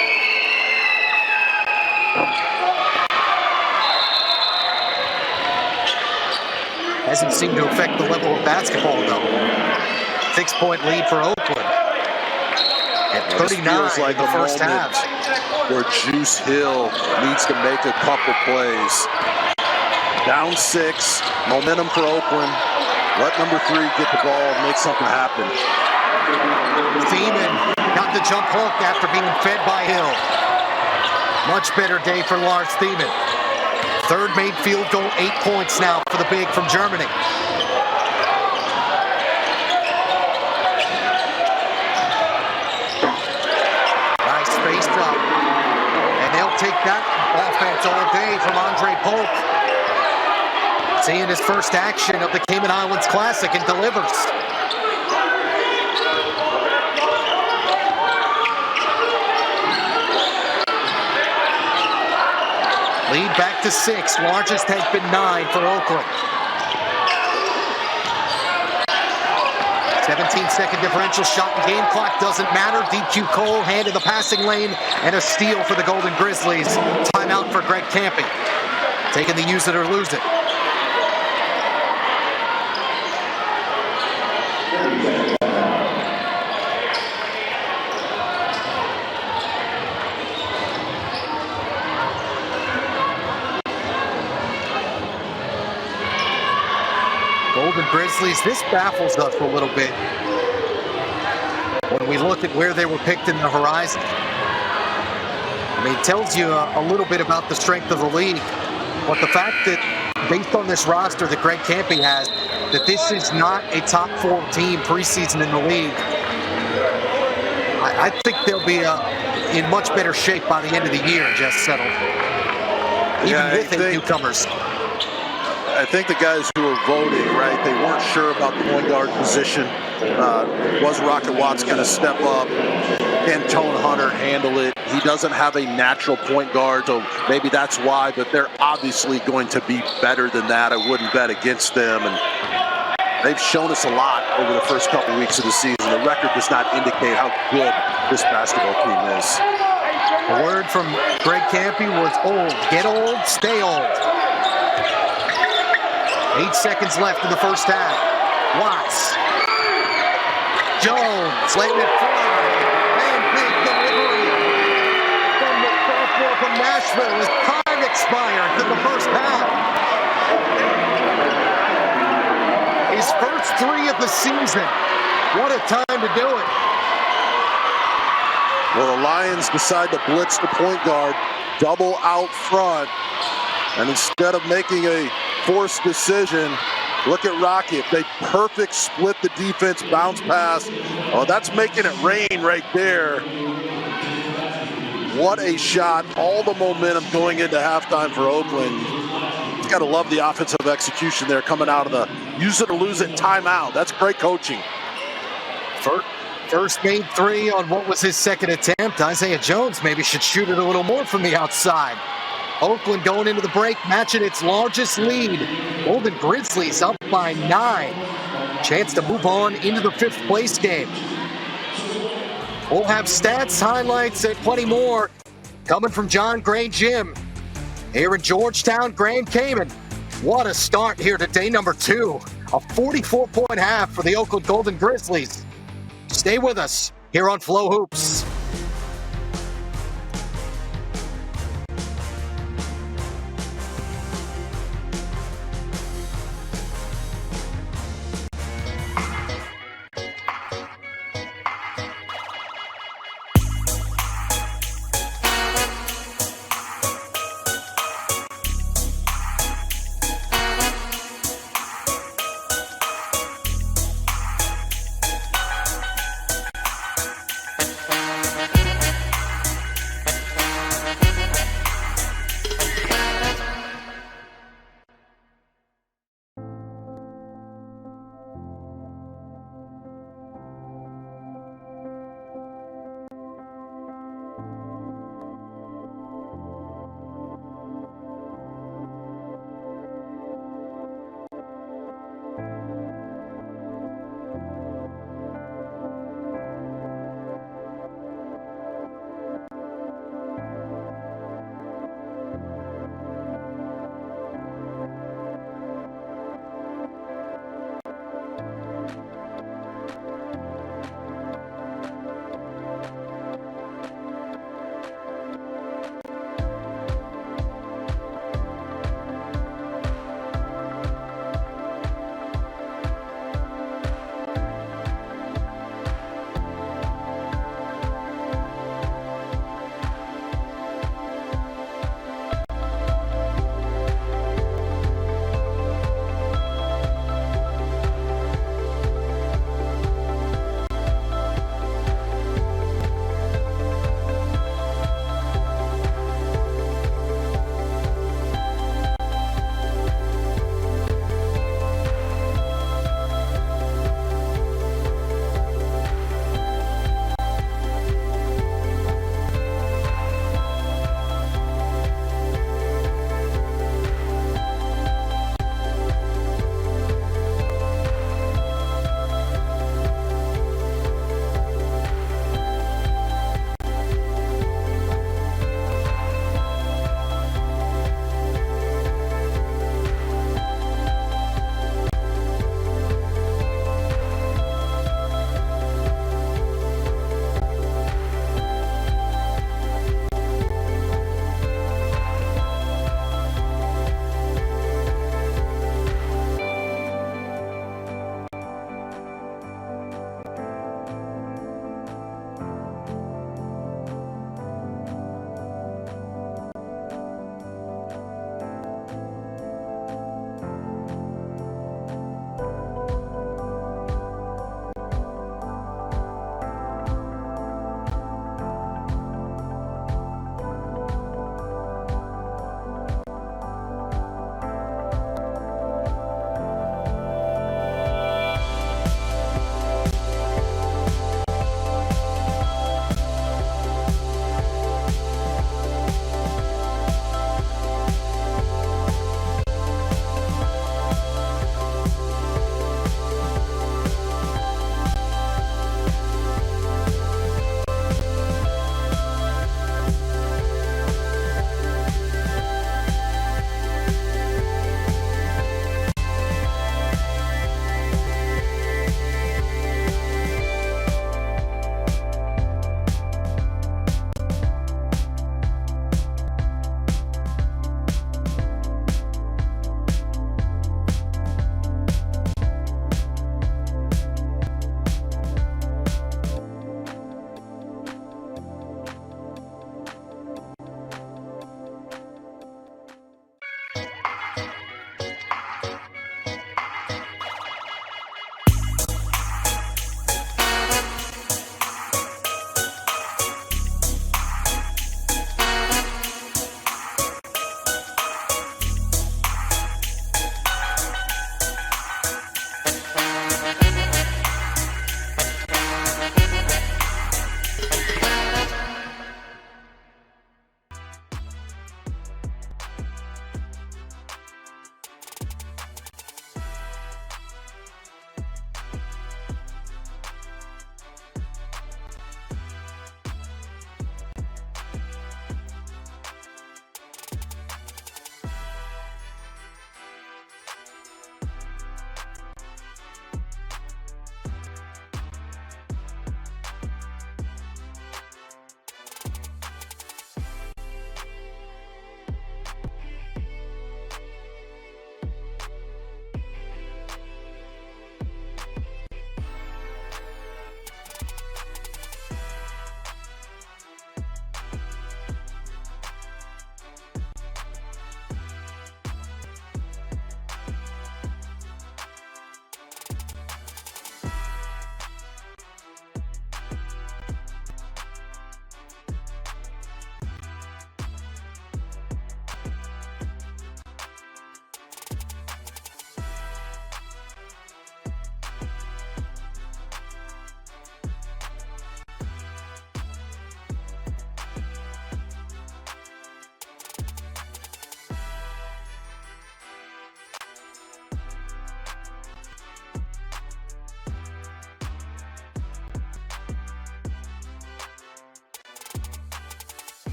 Speaker 1: Hasn't seemed to affect the level of basketball, though. 6-point lead for Oakland. At 39
Speaker 2: like
Speaker 1: in the first half.
Speaker 2: Where Juice Hill needs to make a couple plays. Down 6, momentum for Oakland. Let number 3 get the ball and make something happen.
Speaker 1: Thiemann got the jump hook after being fed by Hill. Much better day for Lars Thiemann. Third made field goal, 8 points now for the big from Germany. Nice space drop. And they'll take that offense all day from Andre Polk. Seeing his first action of the Cayman Islands Classic and delivers. Lead back to 6. Largest has been 9 for Oakland. 17-second differential shot and game clock doesn't matter. DQ Cole hand in the passing lane and a steal for the Golden Grizzlies. Timeout for Greg Campy. Taking the use it or lose it. Golden Grizzlies, this baffles us a little bit when we look at where they were picked in the horizon. I mean, it tells you a little bit about the strength of the league. But the fact that, based on this roster that Greg Campy has, that this is not a top 4 team preseason in the league, I think they'll be in much better shape by the end of the year, just settled. Even with 8 newcomers.
Speaker 2: I think the guys who are voting, right, they weren't sure about the point guard position. Was Rocket Watts going to step up? Can Tone Hunter handle it? He doesn't have a natural point guard, so maybe that's why, but they're obviously going to be better than that. I wouldn't bet against them, and they've shown us a lot over the first couple weeks of the season. The record does not indicate how good this basketball team is.
Speaker 1: The word from Greg Campy was old. Get old, stay old. 8 seconds left in the first half. Watts. Jones letting it fly. And big delivery from the sophomore from Nashville. His time expired in the first half. His first 3 of the season. What a time to do it.
Speaker 2: Well, the Lions decide to blitz the point guard, double out front, and instead of making a forced decision, look at Rocket. They perfect split the defense, bounce pass. Oh, that's making it rain right there. What a shot. All the momentum going into halftime for Oakland. You got to love the offensive execution there coming out of the use it or lose it timeout. That's great coaching.
Speaker 1: First made 3 on what was his second attempt. Isaiah Jones maybe should shoot it a little more from the outside. Oakland going into the break, matching its largest lead. Golden Grizzlies up by 9. Chance to move on into the 5th place game. We'll have stats, highlights, and plenty more coming from John Gray Gym here in Georgetown, Grand Cayman. What a start here today, number 2. A 44-point half for the Oakland Golden Grizzlies. Stay with us here on FloHoops.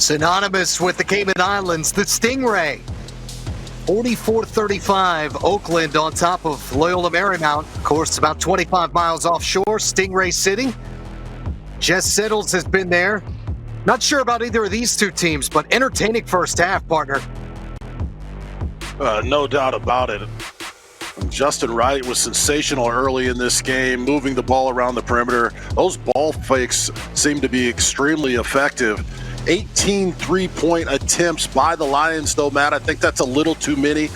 Speaker 1: Synonymous with the Cayman Islands, the Stingray. 44-35, Oakland on top of Loyola Marymount. Of course, about 25 miles offshore, Stingray City. Jess Siddles has been there. Not sure about either of these two teams, but entertaining first half, partner.
Speaker 2: No doubt about it. Justin Wright was sensational early in this game, moving the ball around the perimeter. Those ball fakes seem to be extremely effective. 18 three-point attempts by the Lions, though, Matt. I think that's a little too many.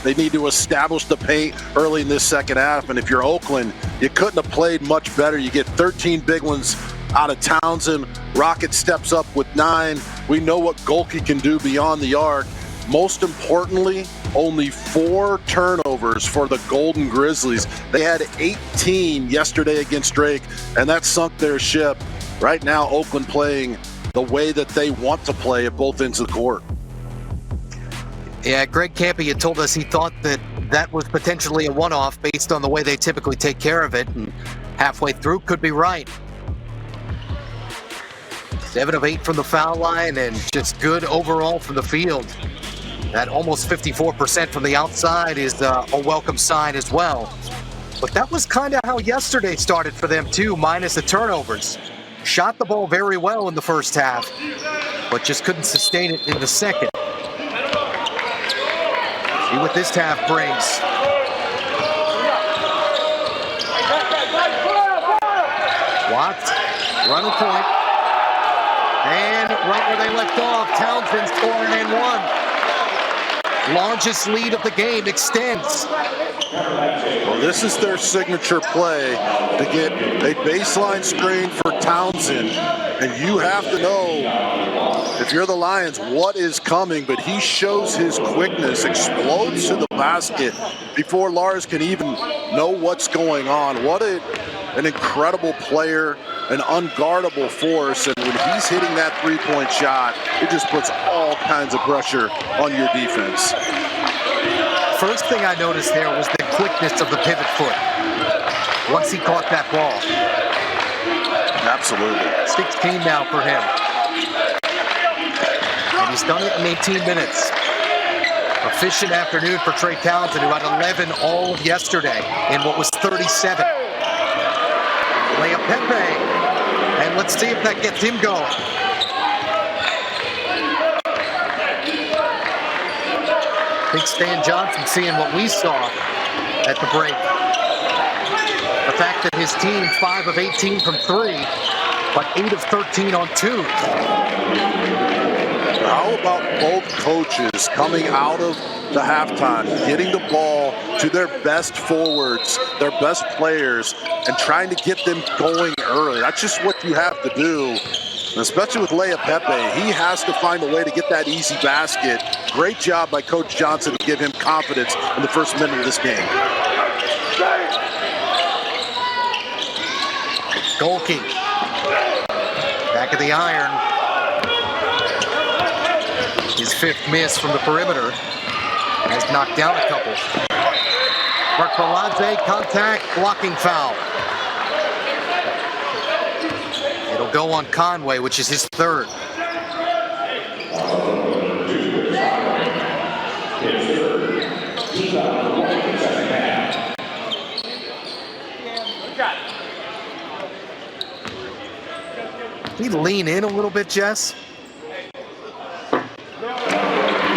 Speaker 2: They need to establish the paint early in this second half. And if you're Oakland, you couldn't have played much better. You get 13 big ones out of Townsend. Rocket steps up with 9. We know what Golke can do beyond the arc. Most importantly, only 4 turnovers for the Golden Grizzlies. They had 18 yesterday against Drake, and that sunk their ship. Right now, Oakland playing the way that they want to play at both ends of the court.
Speaker 1: Yeah, Greg Campe had told us he thought that was potentially a one-off based on the way they typically take care of it, and halfway through could be right. 7 of 8 from the foul line and just good overall from the field. That almost 54% from the outside is a welcome sign as well. But that was kind of how yesterday started for them too, minus the turnovers. Shot the ball very well in the first half, but just couldn't sustain it in the second. See what this half brings. Watts, running point. And right where they left off, Townsend scoring and 1. Largest lead of the game extends.
Speaker 2: Well, this is their signature play to get a baseline screen for Townsend. And you have to know, if you're the Lions, what is coming. But he shows his quickness, explodes to the basket before Lars can even know what's going on. What an incredible player, an unguardable force. And when he's hitting that three-point shot, it just puts all kinds of pressure on your defense.
Speaker 1: First thing I noticed there was the quickness of the pivot foot once he caught that ball.
Speaker 2: Absolutely.
Speaker 1: 16 now for him. And he's done it in 18 minutes. Efficient afternoon for Trey Townsend, who had 11 all of yesterday in what was 37. Pepe, and let's see if that gets him going. I think Stan Johnson seeing what we saw at the break. The fact that his team 5 of 18 from 3, but 8 of 13 on 2.
Speaker 2: How about both coaches coming out of the halftime, getting the ball to their best forwards, their best players, and trying to get them going early? That's just what you have to do, especially with Pepe. He has to find a way to get that easy basket. Great job by Coach Johnson to give him confidence in the first minute of this game.
Speaker 1: Golke, back of the iron. His 5th miss from the perimeter has knocked down a couple. Barcolante, contact, blocking foul. It'll go on Conway, which is his 3rd. Did he lean in a little bit, Jess?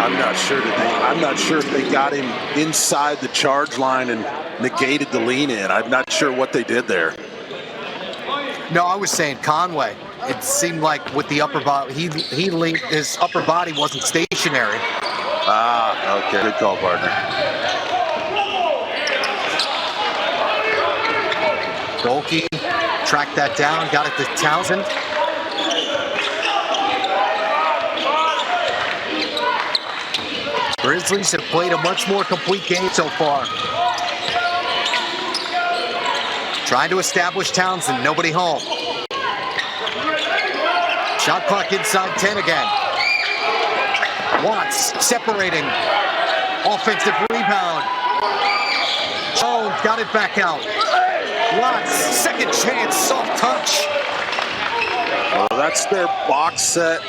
Speaker 2: I'm not sure if they got him inside the charge line and negated the lean in. I'm not sure what they did there.
Speaker 1: No, I was saying Conway. It seemed like with the upper body, he leaned, his upper body wasn't stationary.
Speaker 2: Ah, okay. Good call, partner.
Speaker 1: Golke tracked that down, got it to Townsend. Grizzlies have played a much more complete game so far. Trying to establish Townsend, nobody home. Shot clock inside 10 again. Watts separating. Offensive rebound. Jones got it back out. Watts, second chance, soft touch.
Speaker 2: Well, that's their box set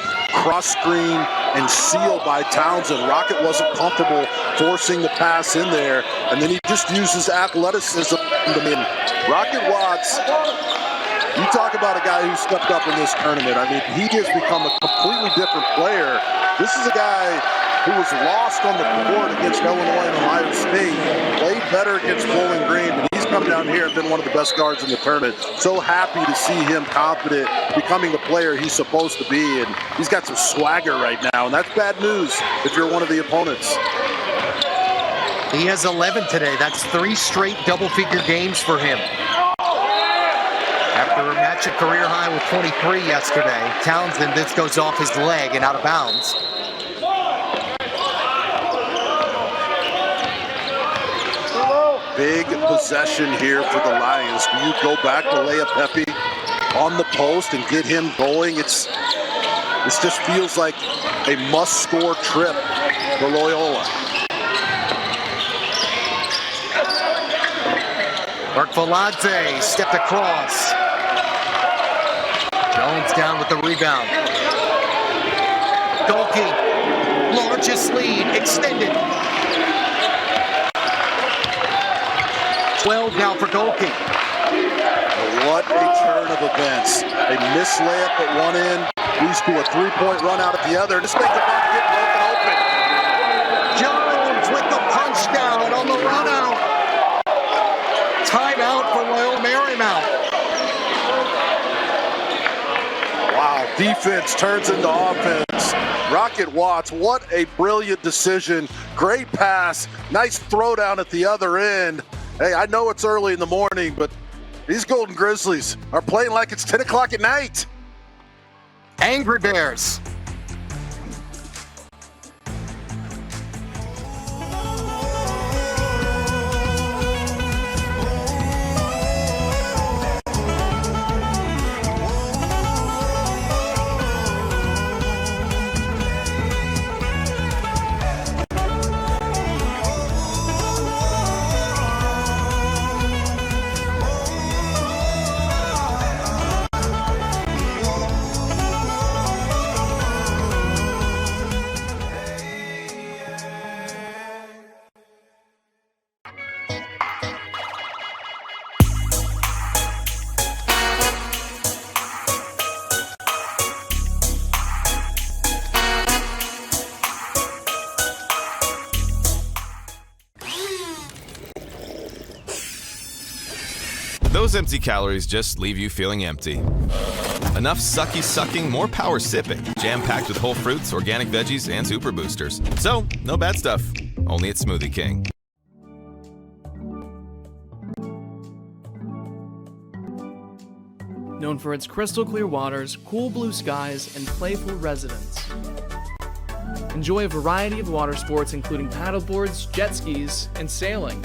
Speaker 2: cross screen and seal by Townsend. Rocket wasn't comfortable forcing the pass in there, and then he just uses athleticism to win. Rocket Watts, you talk about a guy who stepped up in this tournament. I mean, he has become a completely different player. This is a guy who was lost on the court against Illinois and Ohio State, played better against Bowling Green, but he's come down here and been one of the best guards in the tournament. So happy to see him confident, becoming the player he's supposed to be, and he's got some swagger right now, and that's bad news if you're one of the opponents.
Speaker 1: He has 11 today. That's 3 straight double-figure games for him. After a match at career high with 23 yesterday, Townsend, this goes off his leg and out of bounds.
Speaker 2: Big possession here for the Lions. Do you go back to Leia Pepe on the post and get him going? This just feels like a must-score trip for Loyola.
Speaker 1: Archveladze stepped across. Jones down with the rebound. Golke, largest lead, extended. 12 now for Golke.
Speaker 2: What a turn of events. A missed layup at one end leads to a three-point run out at the other. Just make the ball get broken open.
Speaker 1: Jones with the punch down on the run out. Timeout for Loyola Marymount.
Speaker 2: Wow, defense turns into offense. Rocket Watts, what a brilliant decision. Great pass, nice throwdown at the other end. Hey, I know it's early in the morning, but these Golden Grizzlies are playing like it's 10 o'clock at night.
Speaker 1: Angry Bears.
Speaker 3: Those empty calories just leave you feeling empty. Enough sucky sucking, more power sipping. Jam-packed with whole fruits, organic veggies, and super boosters. So, no bad stuff. Only at Smoothie King.
Speaker 4: Known for its crystal clear waters, cool blue skies, and playful residents. Enjoy a variety of water sports including paddleboards, jet skis, and sailing.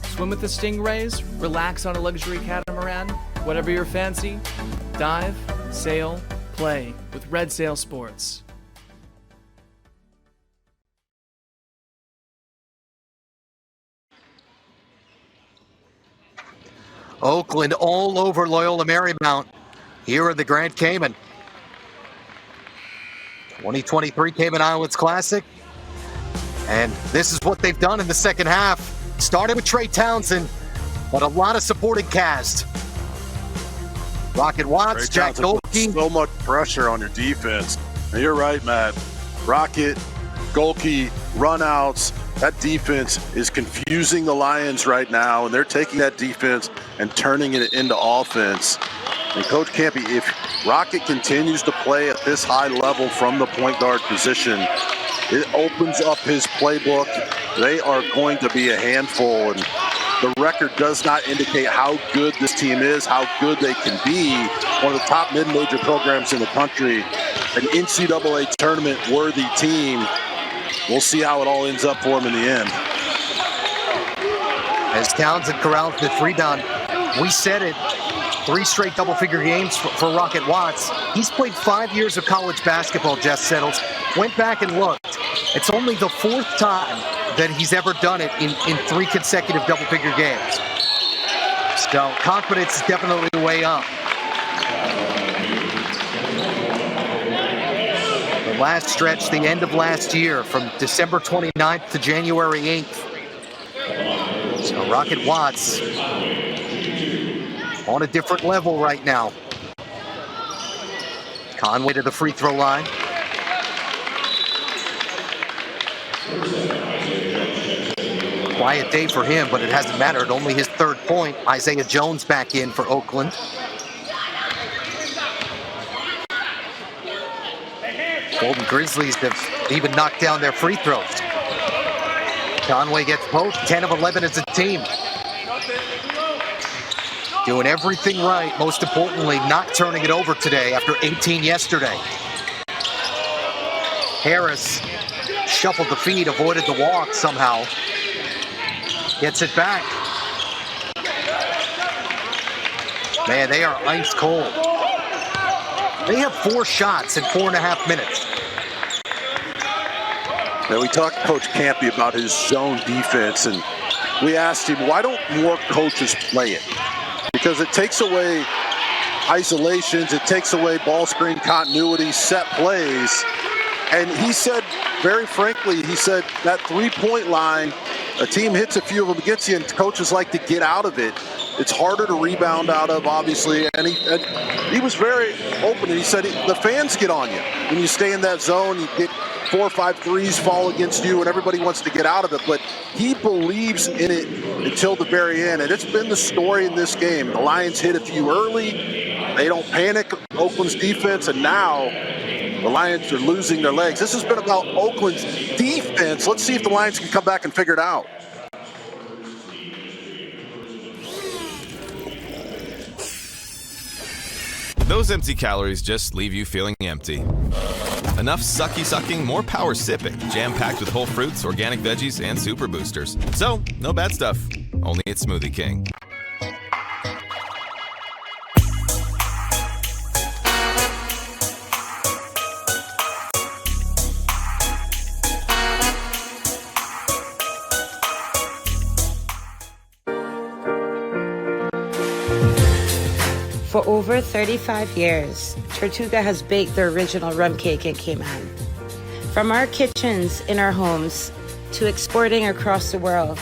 Speaker 4: Swim with the stingrays, relax on a luxury catamaran, whatever your fancy, dive, sail, play with Red Sail Sports.
Speaker 1: Oakland all over Loyola Marymount here in the Grand Cayman. 2023 Cayman Islands Classic. And this is what they've done in the second half. Started with Trey Townsend, but a lot of supporting cast. Rocket Watts, Jack Golke.
Speaker 2: So much pressure on your defense. And you're right, Matt. Rocket, Golke, runouts. That defense is confusing the Lions right now, and they're taking that defense and turning it into offense. And Coach Campy, if Rocket continues to play at this high level from the point guard position, it opens up his playbook. They are going to be a handful, and the record does not indicate how good this team is, how good they can be. One of the top mid-major programs in the country, an NCAA tournament-worthy team. We'll see how it all ends up for them in the end.
Speaker 1: As Townsend corrals the three down, we said it, 3 straight double-figure games for Rocket Watts. He's played 5 years of college basketball, Jess Settles. Went back and looked. It's only the 4th time that he's ever done it in 3 consecutive double-figure games. So confidence is definitely way up. last stretch, the end of last year, from December 29th to January 8th. So Rocket Watts on a different level right now. Conway to the free throw line. Quiet day for him, but it hasn't mattered. Only his third point. Isaiah Jones back in for Oakland. Golden Grizzlies have even knocked down their free throws. Conway gets both, 10 of 11 as a team. Doing everything right, most importantly, not turning it over today after 18 yesterday. Harris shuffled the feet, avoided the walk somehow. Gets it back. Man, they are ice cold. They have 4 shots in 4.5 minutes.
Speaker 2: Now, we talked to Coach Campy about his zone defense, and we asked him, why don't more coaches play it? Because it takes away isolations, it takes away ball screen continuity, set plays. And he said, very frankly, he said that three-point line, a team hits a few of them against you, and coaches like to get out of it. It's harder to rebound out of, obviously. And he was very open, and he said the fans get on you. When you stay in that zone, you get 4 or 5 threes fall against you, and everybody wants to get out of it. But he believes in it until the very end, and it's been the story in this game. The Lions hit a few early. They don't panic Oakland's defense, and now the Lions are losing their legs. This has been about Oakland's defense. Let's see if the Lions can come back and figure it out.
Speaker 3: Those empty calories just leave you feeling empty. Enough sucky sucking, more power sipping, jam-packed with whole fruits, organic veggies, and super boosters. So, no bad stuff, only at Smoothie King.
Speaker 5: For over 35 years, Tortuga has baked the original rum cake in Cayman. From our kitchens in our homes to exporting across the world,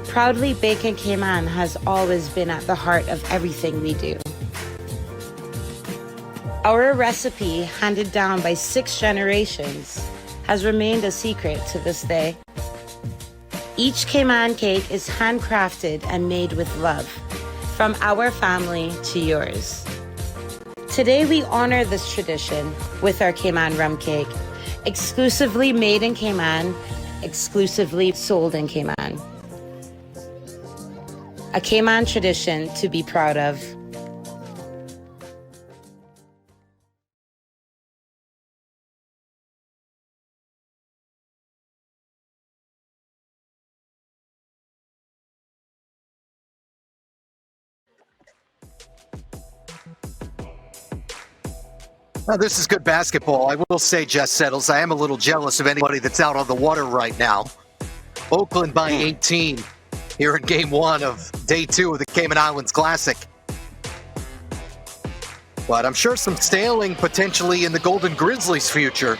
Speaker 5: proudly Bacon Cayman has always been at the heart of everything we do. Our recipe, handed down by 6 generations, has remained a secret to this day. Each Cayman cake is handcrafted and made with love, from our family to yours. Today we honor this tradition with our Cayman rum cake, exclusively made in Cayman, exclusively sold in Cayman. A Cayman tradition to be proud of.
Speaker 1: Well, this is good basketball. I will say, Jess Settles, I am a little jealous of anybody that's out on the water right now. Oakland by 18 here in Game 1 of Day 2 of the Cayman Islands Classic. But I'm sure some sailing potentially in the Golden Grizzlies' future.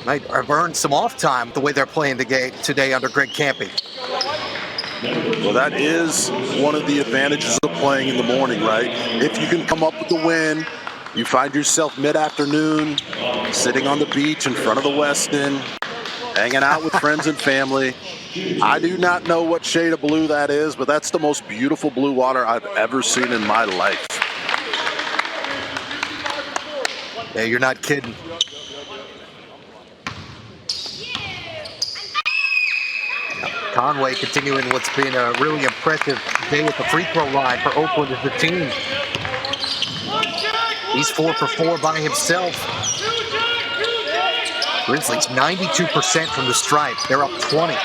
Speaker 1: Might have earned some off time the way they're playing the game today under Greg Campy.
Speaker 2: Well, that is one of the advantages of playing in the morning, right? If you can come up with the win, you find yourself mid-afternoon, sitting on the beach in front of the Westin, hanging out with friends and family. I do not know what shade of blue that is, but that's the most beautiful blue water I've ever seen in my life.
Speaker 1: Yeah, you're not kidding. Conway continuing what's been a really impressive day at the free throw line for Oakland as a team. He's 4 for 4 by himself. Grizzlies 92% from the stripe. They're up 20.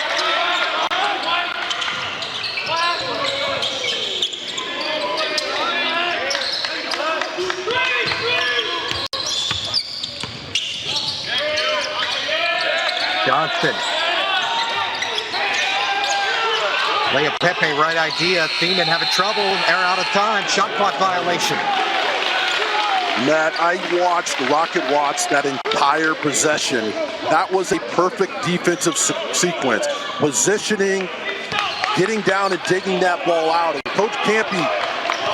Speaker 1: Johnson. Leah Pepe, right idea. Thiemann having trouble. They're out of time. Shot clock violation.
Speaker 2: Matt, I watched Rocket Watts that entire possession. That was a perfect defensive sequence. Positioning, getting down and digging that ball out. And Coach Campy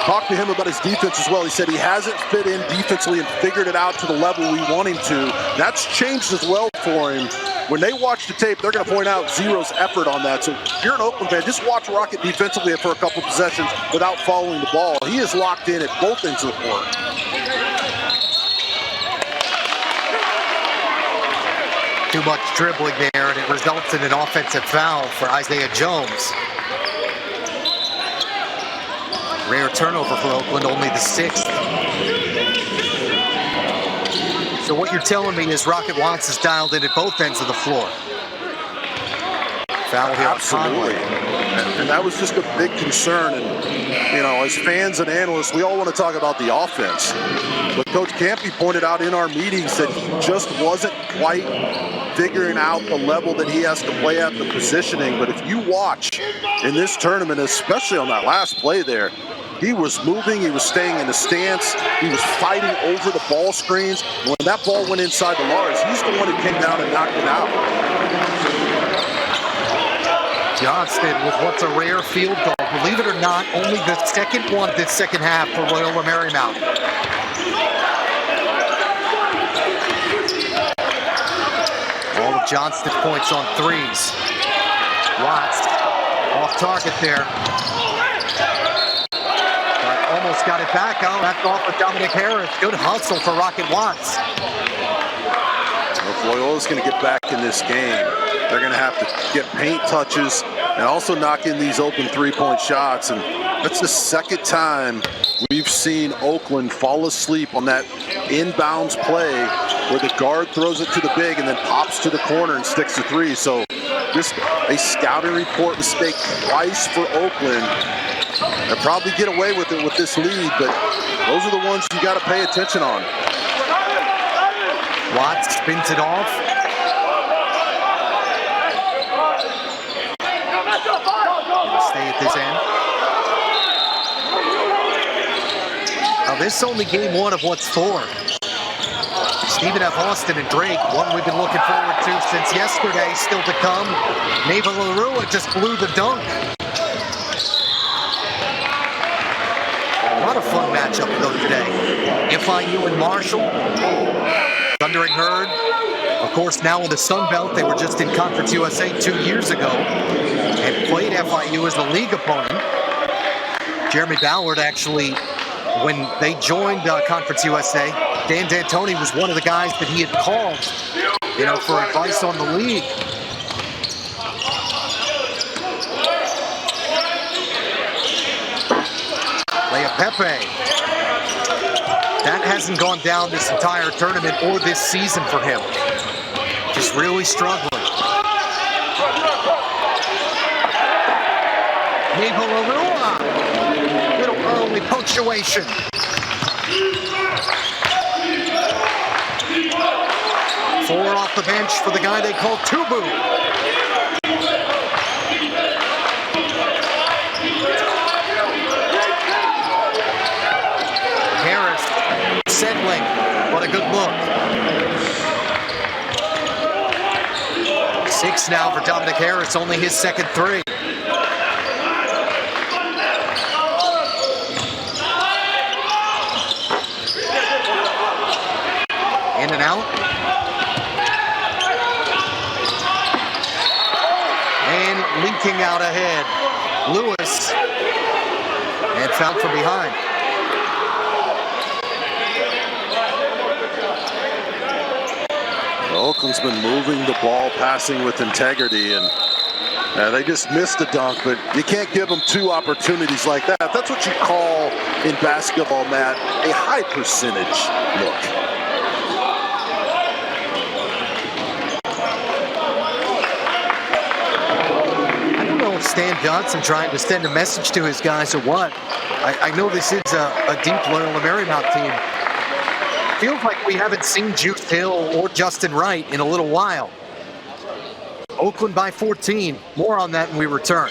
Speaker 2: talked to him about his defense as well. He said he hasn't fit in defensively and figured it out to the level we want him to. That's changed as well for him. When they watch the tape, they're going to point out Zero's effort on that. So if you're an Oakland fan, just watch Rocket defensively for a couple possessions without following the ball. He is locked in at both ends of the court.
Speaker 1: Too much dribbling there, and it results in an offensive foul for Isaiah Jones. Rare turnover for Oakland, only the 6th. So what you're telling me is Rocket Watts is dialed in at both ends of the floor. Foul here on Conley.
Speaker 2: And that was just a big concern. And, you know, as fans and analysts, we all want to talk about the offense. But Coach Campy pointed out in our meetings that he just wasn't quite figuring out the level that he has to play at, the positioning. But if you watch in this tournament, especially on that last play there, he was moving, he was staying in the stance, he was fighting over the ball screens. When that ball went inside the Lars, he's the one who came down and knocked it out.
Speaker 1: Johnston with what's a rare field goal. Believe it or not, only the second one this second half for Loyola Marymount. All of Johnston's points on threes. Watts off target there. Almost got it back. Oh, that's off with Dominic Harris. Good hustle for Rocket Watts.
Speaker 2: Well, if Loyola's going to get back in this game, they're going to have to get paint touches and also knock in these open three-point shots. And that's the second time we've seen Oakland fall asleep on that inbounds play where the guard throws it to the big and then pops to the corner and sticks the three. So just a scouting report mistake twice for Oakland. They'll probably get away with it with this lead, but those are the ones you got to pay attention on.
Speaker 1: Watts spins it off. Stay at this end. Now this is only game 1 of what's 4. Stephen F. Austin and Drake, one we've been looking forward to since yesterday, still to come. Neva Larua just blew the dunk. A lot of fun matchup though today. FIU and Marshall, Thundering Herd. Of course, now in the Sun Belt, they were just in Conference USA 2 years ago and played FIU as the league opponent. Jeremy Ballard actually, when they joined Conference USA, Dan D'Antoni was one of the guys that he had called, you know, for advice on the league. Leia Pepe. That hasn't gone down this entire tournament or this season for him. Just really struggling. Neva Larua. Little early punctuation. Four off the bench for the guy they call Tubu. Harris settling. What a good look. 6 now for Dominic Harris, only his second 3. In and out. And leaking out ahead. Lewis. And fouled from behind.
Speaker 2: Oakland's been moving the ball, passing with integrity, and they just missed the dunk, but you can't give them 2 opportunities like that. That's what you call in basketball, Matt, a high percentage look.
Speaker 1: I don't know if Stan Johnson trying to send a message to his guys or what. I know this is a deep Loyola Marymount team. Feels like we haven't seen Juice Hill or Justin Wright in a little while. Oakland by 14. More on that when we return.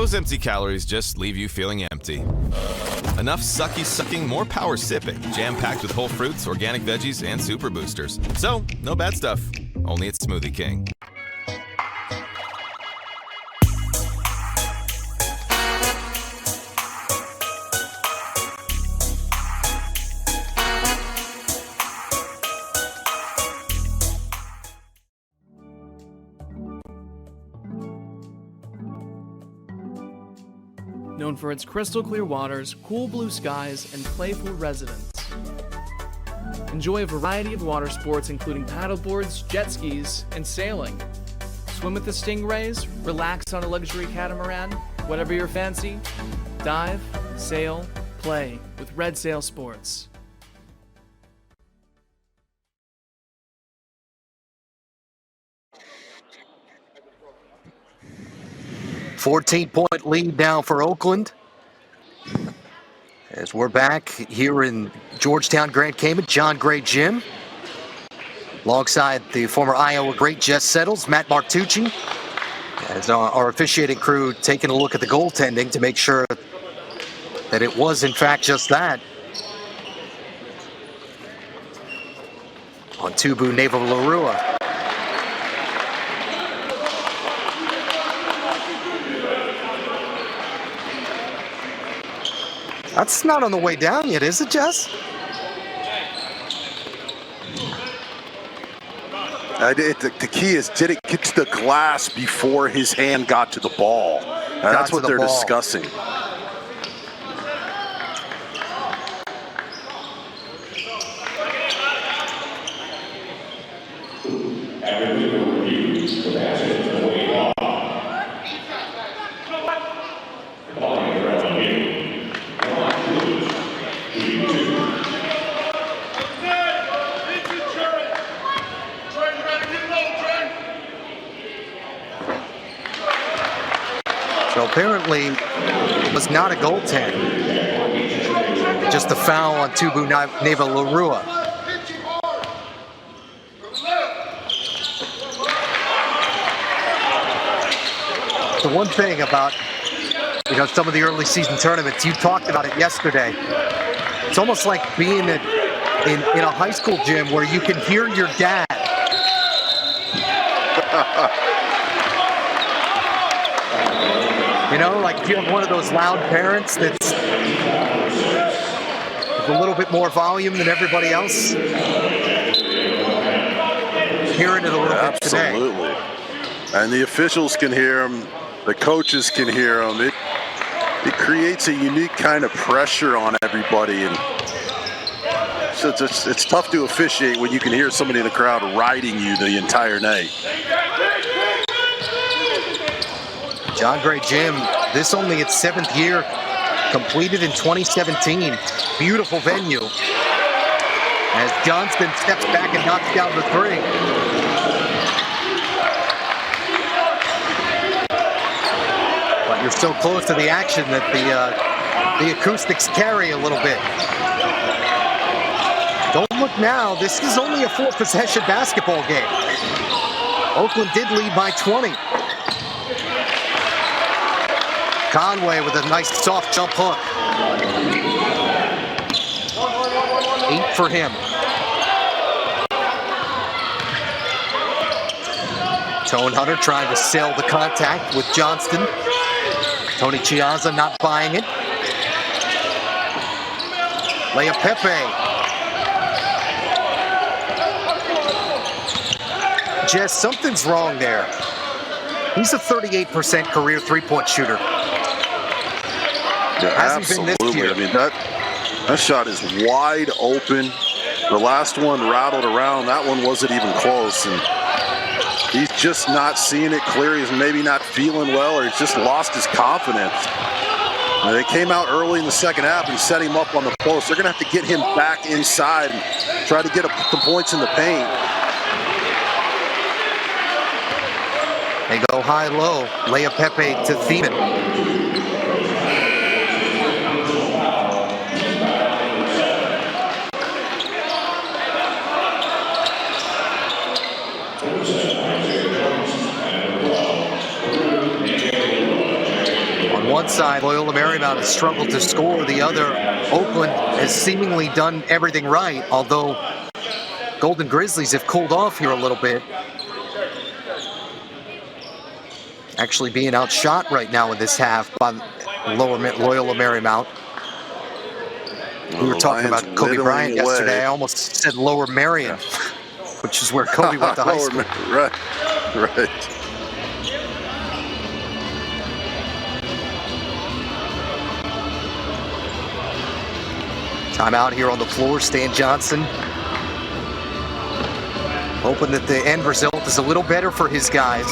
Speaker 3: Those empty calories just leave you feeling empty. Enough sucky sucking, more power sipping, jam-packed with whole fruits, organic veggies, and super boosters. So, no bad stuff, only at Smoothie King.
Speaker 4: Known for its crystal clear waters, cool blue skies, and playful residents. Enjoy a variety of water sports including paddleboards, jet skis, and sailing. Swim with the stingrays, relax on a luxury catamaran, whatever your fancy. Dive, sail, play with Red Sail Sports.
Speaker 1: $14-point lead now for Oakland. As we're back here in Georgetown, Grand Cayman, John Gray Gym. Alongside the former Iowa great Jess Settles, Matt Martucci. As our officiating crew taking a look at the goaltending to make sure that it was in fact just that. On Tubu Neva Larua. That's not on the way down yet, is it, Jess?
Speaker 2: The key is, did it get to the glass before his hand got to the ball? That's what they're discussing.
Speaker 1: So apparently it was not a goaltend. Just a foul on Tubu Neva Larua. The one thing about, some of the early season tournaments, you talked about it yesterday. It's almost like being in a high school gym where you can hear your dad. Like if you have one of those loud parents that's with a little bit more volume than everybody else. Hearing it a little bit today.
Speaker 2: Absolutely. And the officials can hear them. The coaches can hear them. It creates a unique kind of pressure on everybody. And so it's tough to officiate when you can hear somebody in the crowd riding you the entire night.
Speaker 1: John Gray Gym, this only its 7th year, completed in 2017. Beautiful venue. As Johnston steps back and knocks down the 3. But you're so close to the action that the acoustics carry a little bit. Don't look now, this is only a 4-possession basketball game. Oakland did lead by 20. Conway with a nice soft jump hook. 8 for him. Tone Hunter trying to sell the contact with Johnston. Tony Chiazza not buying it. Leia Pepe. Jess, something's wrong there. He's a 38% career three-point shooter.
Speaker 2: Yeah,
Speaker 1: hasn't been this year.
Speaker 2: I mean, that shot is wide open. The last one rattled around. That one wasn't even close. And he's just not seeing it clear. He's maybe not feeling well, or he's just lost his confidence. And they came out early in the second half and set him up on the post. They're going to have to get him back inside and try to get some points in the paint.
Speaker 1: They go high-low. Leia Pepe to Thiemann. one side, Loyola Marymount has struggled to score. The other, Oakland has seemingly done everything right, although Golden Grizzlies have cooled off here a little bit. Actually being outshot right now in this half by Loyola Marymount. We were talking about Kobe Bryant yesterday. I almost said Lower Marion, which is where Kobe went to high school.
Speaker 2: Right.
Speaker 1: Timeout here on the floor. Stan Johnson hoping that the end result is a little better for his guys.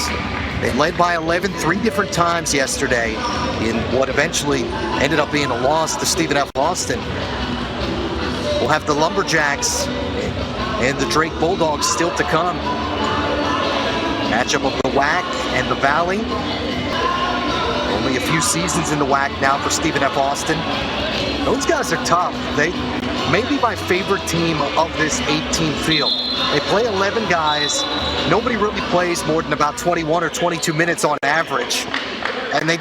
Speaker 1: They led by 11 3 different times yesterday in what eventually ended up being a loss to Stephen F. Austin. We'll have the Lumberjacks and the Drake Bulldogs still to come. Matchup of the WAC and the Valley. Only a few seasons in the WAC now for Stephen F. Austin. Those guys are tough. They may be my favorite team of this 8-team field. They play 11 guys. Nobody really plays more than about 21 or 22 minutes on average. And they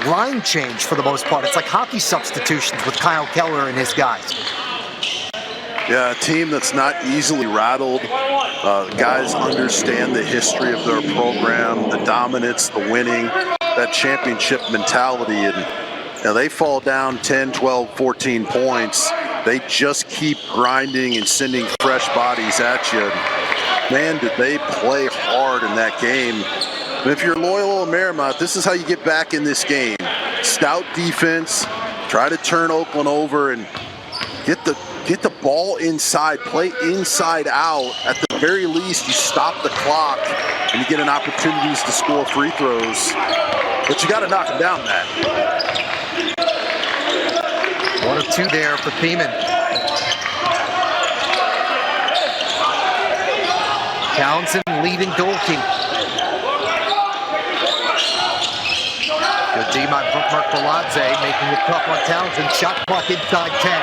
Speaker 1: line change for the most part. It's like hockey substitutions with Kyle Keller and his guys.
Speaker 2: Yeah, a team that's not easily rattled. Guys understand the history of their program, the dominance, the winning, that championship mentality. And they fall down 10, 12, 14 points. They just keep grinding and sending fresh bodies at you. Man, did they play hard in that game. And if you're Loyola Marymount, this is how you get back in this game. Stout defense, try to turn Oakland over and get the ball inside, play inside out. At the very least, you stop the clock and you get an opportunities to score free throws. But you got to knock them down, Matt.
Speaker 1: 1 of 2 there for Cayman. Townsend leading goalkeeper. Good D by Mark Baladze, making it tough on Townsend. Shot clock inside 10.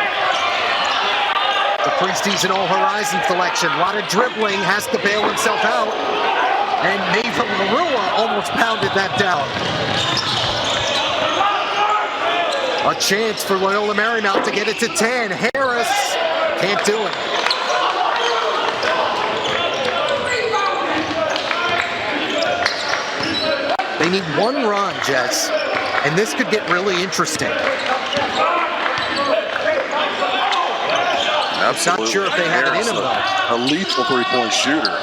Speaker 1: The preseason All-Horizon selection. A lot of dribbling, has to bail himself out. And Nathan Larua almost pounded that down. A chance for Loyola Marymount to get it to 10. Harris can't do it. They need one run, Jess, and this could get really interesting.
Speaker 2: Absolutely.
Speaker 1: Not sure if they have it in them, though.
Speaker 2: A lethal three-point shooter.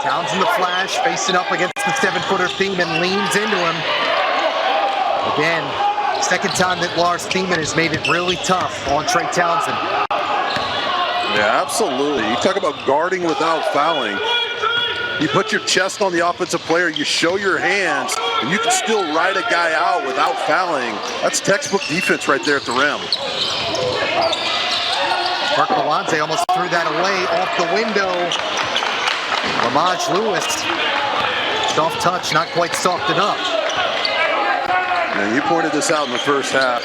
Speaker 1: Townsend the flash, facing up against the 7-footer Thiemann, leans into him. Again, second time that Lars Thiemann has made it really tough on Trey Townsend.
Speaker 2: Yeah, absolutely. You talk about guarding without fouling. You put your chest on the offensive player, you show your hands, and you can still ride a guy out without fouling. That's textbook defense right there at the rim.
Speaker 1: Mark Baladze almost threw that away off the window. Lamaj Lewis, soft touch, not quite soft enough.
Speaker 2: And you pointed this out in the first half.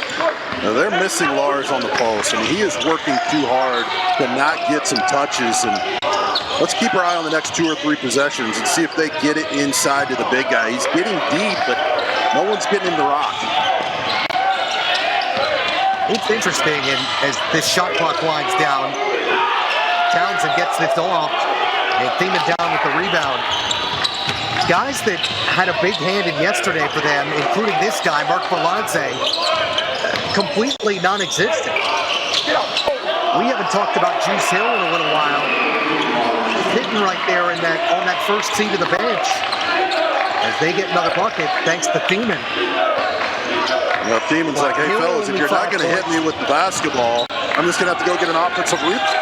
Speaker 2: Now they're missing Lars on the post, and he is working too hard to not get some touches. And let's keep our eye on the next 2 or 3 possessions and see if they get it inside to the big guy. He's getting deep, but no one's getting him to rock.
Speaker 1: It's interesting, and as this shot clock winds down, Townsend gets this off, and Thiemann down with the rebound. Guys that had a big hand in yesterday for them, including this guy, Mark Baladze, completely non-existent. We haven't talked about Juice Hill in a little while. Sitting right there on that first seat of the bench as they get another bucket thanks to Thiemann.
Speaker 2: Well, Thiemann's like, hey, fellas, if you're not going to hit me with the basketball, I'm just going to have to go get an offensive rebound.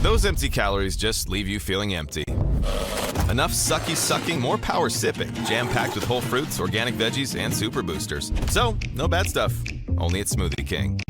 Speaker 3: Those empty calories just leave you feeling empty. Enough sucky sucking, more power sipping. Jam-packed with whole fruits, organic veggies, and super boosters. So, no bad stuff. Only at Smoothie King.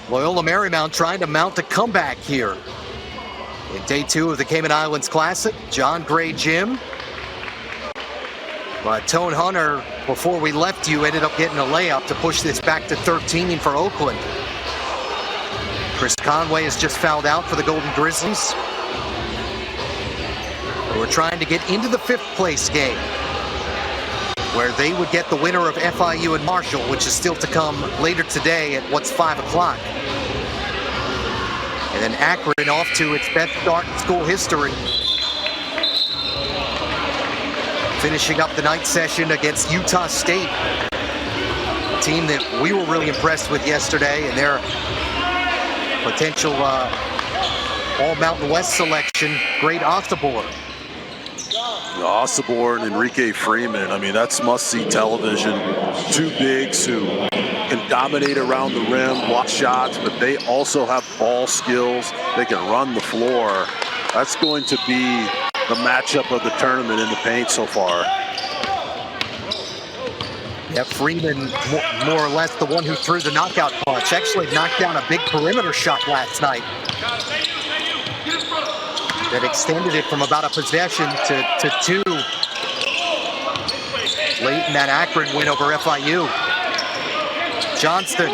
Speaker 1: Loyola Marymount trying to mount a comeback here. In day 2 of the Cayman Islands Classic, John Gray Gym. But Tone Hunter, before we left you, ended up getting a layup to push this back to 13 for Oakland. Chris Conway has just fouled out for the Golden Grizzlies. We're trying to get into the 5th place game, where they would get the winner of FIU and Marshall, which is still to come later today at what's 5 o'clock. And then Akron off to its best start in school history. Finishing up the night session against Utah State, a team that we were really impressed with yesterday, and their potential All-Mountain West selection, Great Osobor.
Speaker 2: Osobor and Enrique Freeman, I mean, that's must-see television. 2 bigs who can dominate around the rim, block shots, but they also have ball skills. They can run the floor. That's going to be the matchup of the tournament in the paint so far.
Speaker 1: Yeah, Freeman, more or less the one who threw the knockout punch. Actually knocked down a big perimeter shot last night that extended it from about a possession to 2 late in that Akron win over FIU. Johnston,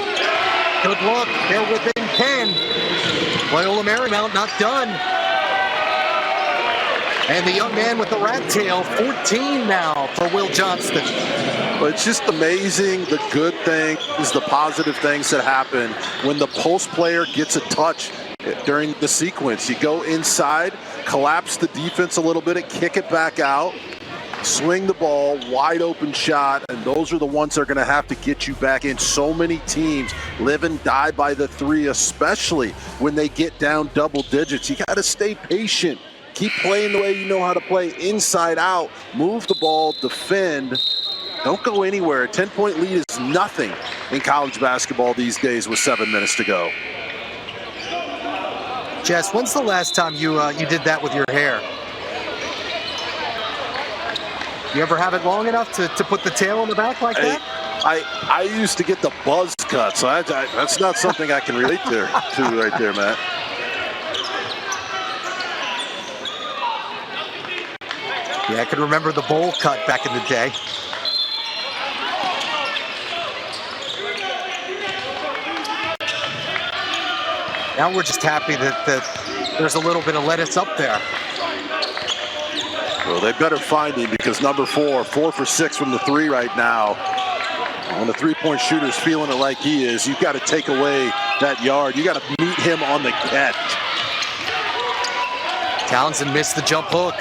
Speaker 1: good look, they're within 10. Loyola Marymount not done. And the young man with the rat tail, 14 now for Will Johnston.
Speaker 2: But it's just amazing, the good things, the positive things that happen when the post player gets a touch during the sequence. You go inside, collapse the defense a little bit, and kick it back out, swing the ball, wide open shot, and those are the ones that are going to have to get you back in. So many teams live and die by the 3, especially when they get down double digits. You got to stay patient. Keep playing the way you know how to play, inside out, move the ball, defend. Don't go anywhere. A 10-point lead is nothing in college basketball these days with 7 minutes to go.
Speaker 1: Jess, when's the last time you did that with your hair? You ever have it long enough to put the tail on the back like that?
Speaker 2: I used to get the buzz cut, so that's not something I can relate to right there, Matt.
Speaker 1: Yeah, I can remember the bowl cut back in the day. Now we're just happy that there's a little bit of lettuce up there.
Speaker 2: Well, they better find him, because number 4 for 6 from the 3 right now. When the 3-point shooter's feeling it like he is, you've got to take away that yard. You got to meet him on the catch.
Speaker 1: Townsend missed the jump hook.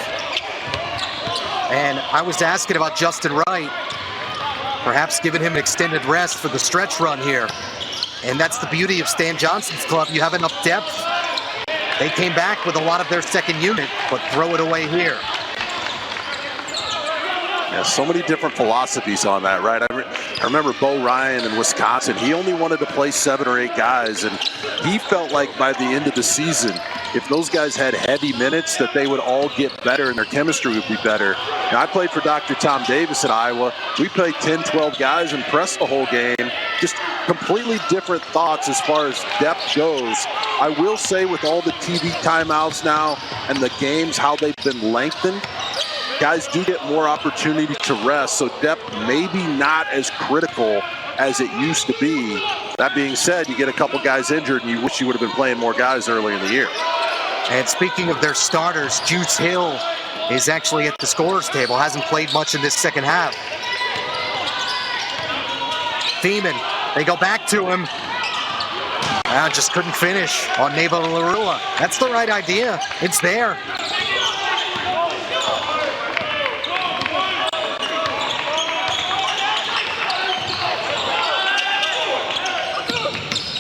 Speaker 1: And I was asking about Justin Wright, perhaps giving him an extended rest for the stretch run here. And that's the beauty of Stan Johnson's club. You have enough depth. They came back with a lot of their second unit, but throw it away here.
Speaker 2: Yeah, so many different philosophies on that, right? I remember Bo Ryan in Wisconsin. He only wanted to play 7 or 8 guys, and he felt like by the end of the season, if those guys had heavy minutes, that they would all get better and their chemistry would be better. Now, I played for Dr. Tom Davis at Iowa. We played 10, 12 guys and pressed the whole game. Just completely different thoughts as far as depth goes. I will say, with all the TV timeouts now and the games, how they've been lengthened, guys do get more opportunity to rest, so depth maybe not as critical as it used to be. That being said, you get a couple guys injured and you wish you would have been playing more guys early in the year.
Speaker 1: And speaking of their starters, Juice Hill is actually at the scorer's table, hasn't played much in this second half. Thiemann, they go back to him. Just couldn't finish on Neva Larua. That's the right idea. It's there.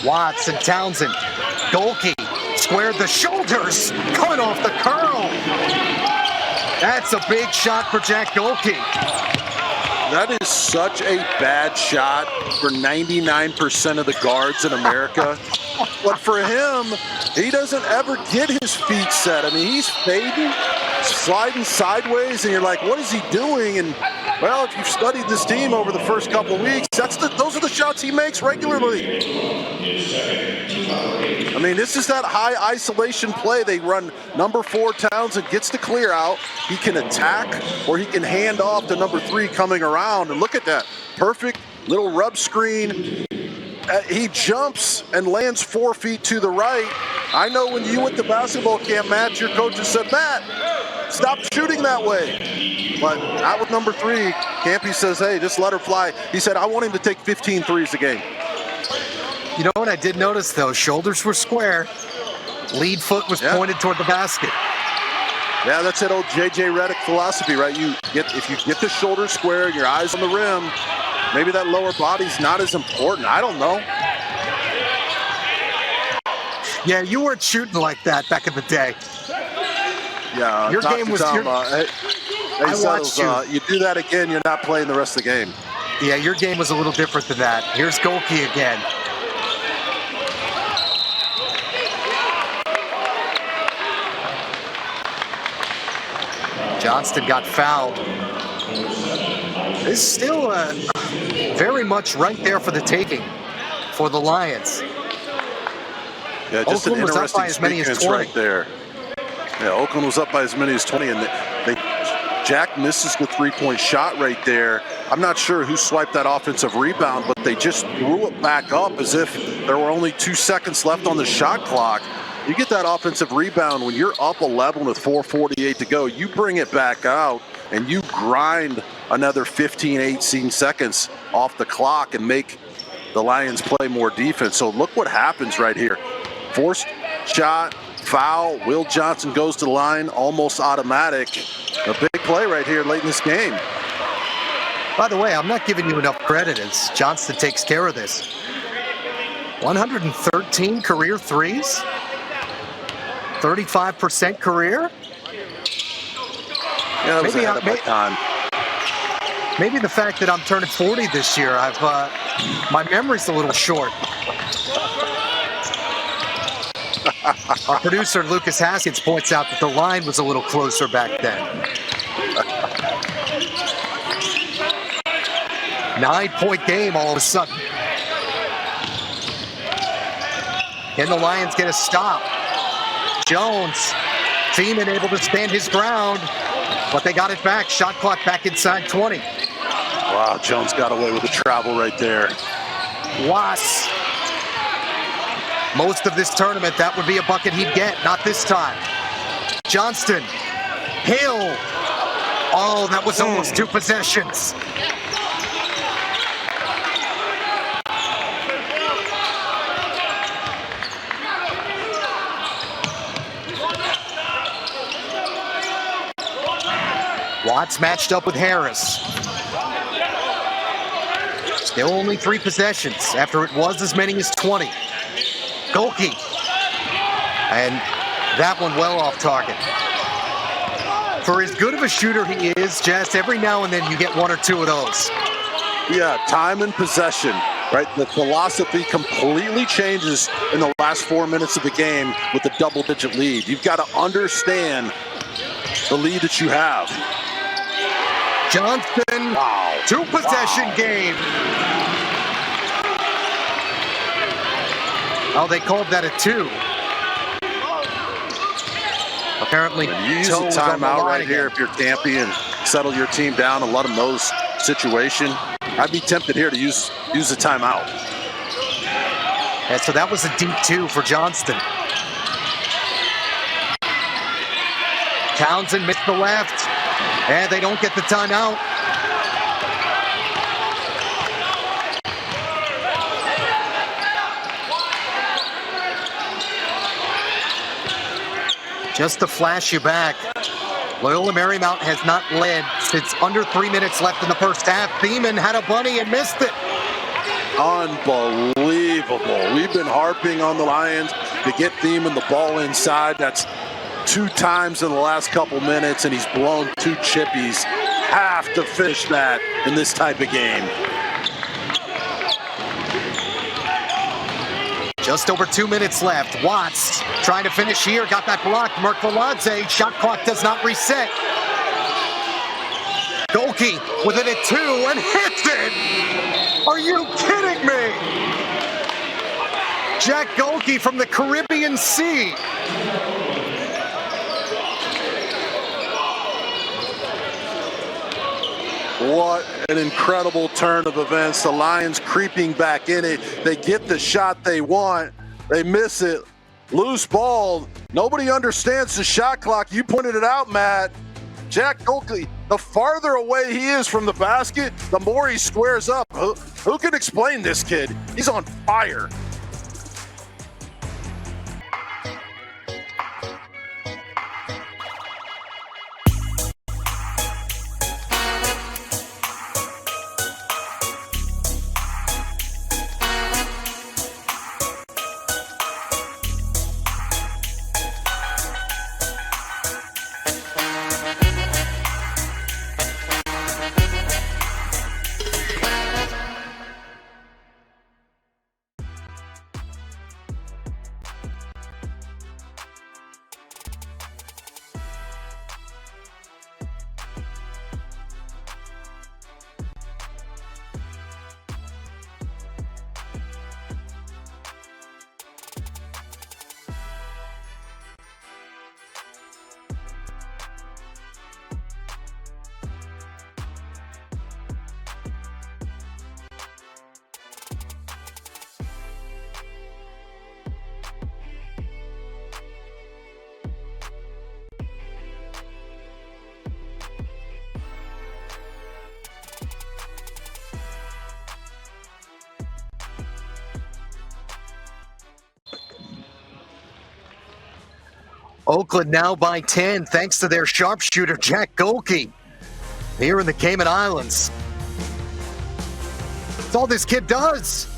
Speaker 1: Watts and Townsend. Golke squared the shoulders, coming off the curl. That's a big shot for Jack Golke.
Speaker 2: That is such a bad shot for 99% of the guards in America. But for him, he doesn't ever get his feet set. I mean, he's fading, sliding sideways, and you're like, what is he doing? And, well, if you've studied this team over the first couple of weeks, those are the shots he makes regularly. I mean, this is that high isolation play. They run number 4 Townsend, gets the clear out. He can attack or he can hand off to number 3 coming around. And look at that. Perfect little rub screen. He jumps and lands 4 feet to the right. I know when you at the basketball camp, Matt, your coaches said, Matt, stop shooting that way. But out with number 3, Campy says, hey, just let her fly. He said, I want him to take 15 threes a game.
Speaker 1: You know what I did notice, though? Shoulders were square. Lead foot was pointed toward the basket.
Speaker 2: Yeah, that's that old J.J. Redick philosophy, right? If you get the shoulders square and your eyes on the rim, maybe that lower body's not as important. I don't know.
Speaker 1: Yeah, you weren't shooting like that back in the day.
Speaker 2: Yeah,
Speaker 1: your game was.
Speaker 2: I watched you. You do that again, you're not playing the rest of the game.
Speaker 1: Yeah, your game was a little different than that. Here's Golke again. Johnston got fouled. It's still very much right there for the taking for the Lions.
Speaker 2: Yeah, just
Speaker 1: Oakland
Speaker 2: an
Speaker 1: was up by
Speaker 2: interesting
Speaker 1: as many as
Speaker 2: sequence
Speaker 1: 20.
Speaker 2: right there. Yeah, Oakland was up by as many as 20, and Jack misses the three-point shot right there. I'm not sure who swiped that offensive rebound, but they just threw it back up as if there were only 2 seconds left on the shot clock. You get that offensive rebound when you're up 11 with 4:48 to go. You bring it back out, and you grind another 15, 18 seconds off the clock and make the Lions play more defense. So look what happens right here. Forced shot, foul. Will Johnson goes to the line, almost automatic. A big play right here late in this game.
Speaker 1: By the way, I'm not giving you enough credit as Johnston takes care of this. 113 career threes, 35% career.
Speaker 2: Yeah,
Speaker 1: maybe the fact that I'm turning 40 this year, my memory's a little short. Our producer, Lucas Haskins, points out that the line was a little closer back then. 9-point game all of a sudden. Can the Lions get a stop? Jones, Thiemann able to stand his ground, but they got it back. Shot clock back inside 20.
Speaker 2: Wow, Jones got away with the travel right there.
Speaker 1: Watts. Most of this tournament, that would be a bucket he'd get. Not this time. Johnston. Hill. Oh, that was almost 2 possessions. Watts matched up with Harris. Still only 3 possessions after it was as many as 20. Golke. And that one well off target. For as good of a shooter he is, just every now and then you get 1 or 2 of those.
Speaker 2: Yeah, time and possession, right? The philosophy completely changes in the last 4 minutes of the game with the double-digit lead. You've got to understand the lead that you have.
Speaker 1: Johnston, wow. 2-possession game. Oh, they called that a 2. Apparently,
Speaker 2: you use a timeout right here if you're Campy, and settle your team down and let them know the situation. I'd be tempted here to use the timeout.
Speaker 1: And so that was a deep 2 for Johnston. Townsend missed the left, and they don't get the timeout. Just to flash you back, Loyola Marymount has not led since under 3 minutes left in the first half. Beeman had a bunny and missed it.
Speaker 2: Unbelievable. We've been harping on the Lions to get Beeman the ball inside. That's 2 times in the last couple minutes, and he's blown 2 chippies. Have to finish that in this type of game.
Speaker 1: Just over 2 minutes left. Watts trying to finish here. Got that blocked. Merkvaladze. Shot clock does not reset. Golke within a 2 and hits it. Are you kidding me? Jack Golke from the Caribbean Sea.
Speaker 2: What an incredible turn of events. The Lions creeping back in it. They get the shot they want. They miss it. Loose ball. Nobody understands the shot clock. You pointed it out, Matt. Jack Golke, the farther away he is from the basket, the more he squares up. Who can explain this kid? He's on fire.
Speaker 1: Oakland now by 10 thanks to their sharpshooter, Jack Golke, here in the Cayman Islands. That's all this kid does.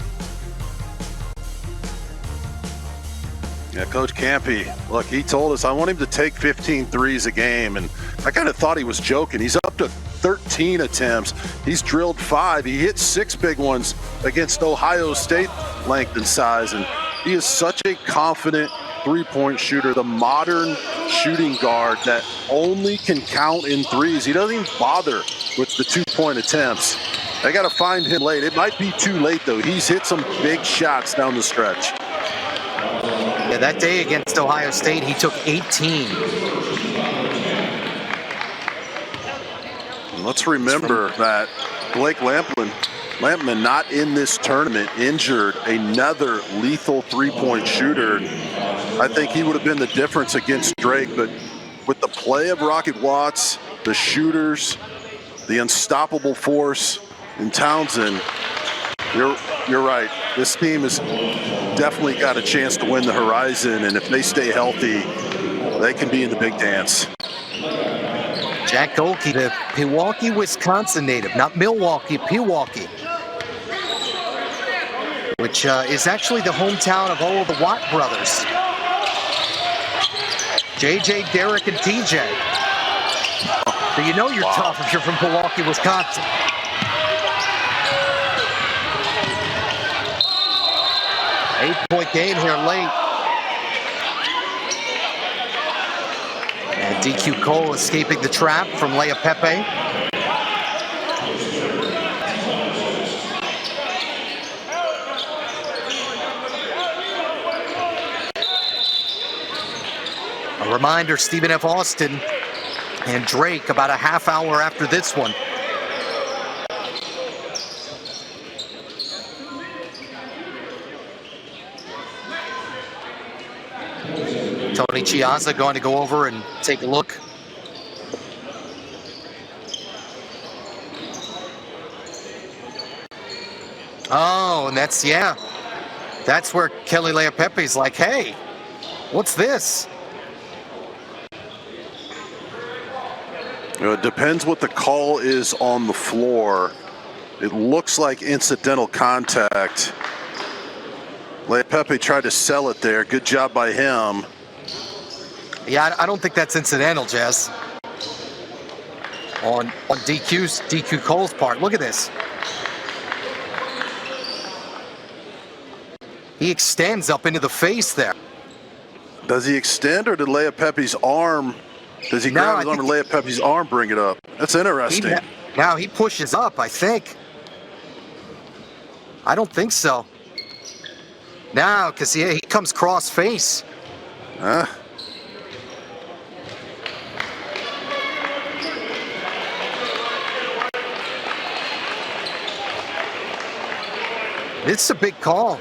Speaker 2: Yeah, Coach Campy, look, he told us, I want him to take 15 threes a game, and I kind of thought he was joking. He's up to 13 attempts. He's drilled 5. He hit 6 big ones against Ohio State length and size, and he is such a confident three-point shooter, the modern shooting guard that only can count in threes. He doesn't even bother with the 2-point attempts. They got to find him late. It might be too late, though. He's hit some big shots down the stretch.
Speaker 1: Yeah, that day against Ohio State, he took 18.
Speaker 2: And let's remember that Blake Lampman not in this tournament, injured, another lethal three-point shooter. I think he would have been the difference against Drake, but with the play of Rocket Watts, the shooters, the unstoppable force in Townsend, you're right. This team has definitely got a chance to win the Horizon, and if they stay healthy, they can be in the big dance.
Speaker 1: Jack Golke, the Pewaukee, Wisconsin native, not Milwaukee, Pewaukee, which is actually the hometown of all of the Watt brothers. JJ, Derek, and TJ. So you know you're tough if you're from Pewaukee, Wisconsin. Eight-point game here late. And DQ Cole escaping the trap from Leia Pepe. A reminder, Stephen F. Austin And Drake about a half hour after this one. Tony Chiazza going to go over and take a look. Oh, and that's where Kelly Leopepe's like, hey, what's this?
Speaker 2: It depends what the call is on the floor. It looks like incidental contact. Leopepe tried to sell it there. Good job by him.
Speaker 1: Yeah, I don't think that's incidental, Jess. On DQ Cole's part. Look at this. He extends up into the face there.
Speaker 2: Does he extend, or did Leopepe's arm? Does he grab his arm and Leopepe's arm bring it up? That's interesting.
Speaker 1: Now he pushes up, I think. I don't think so. Now, because he comes cross face. It's a big call.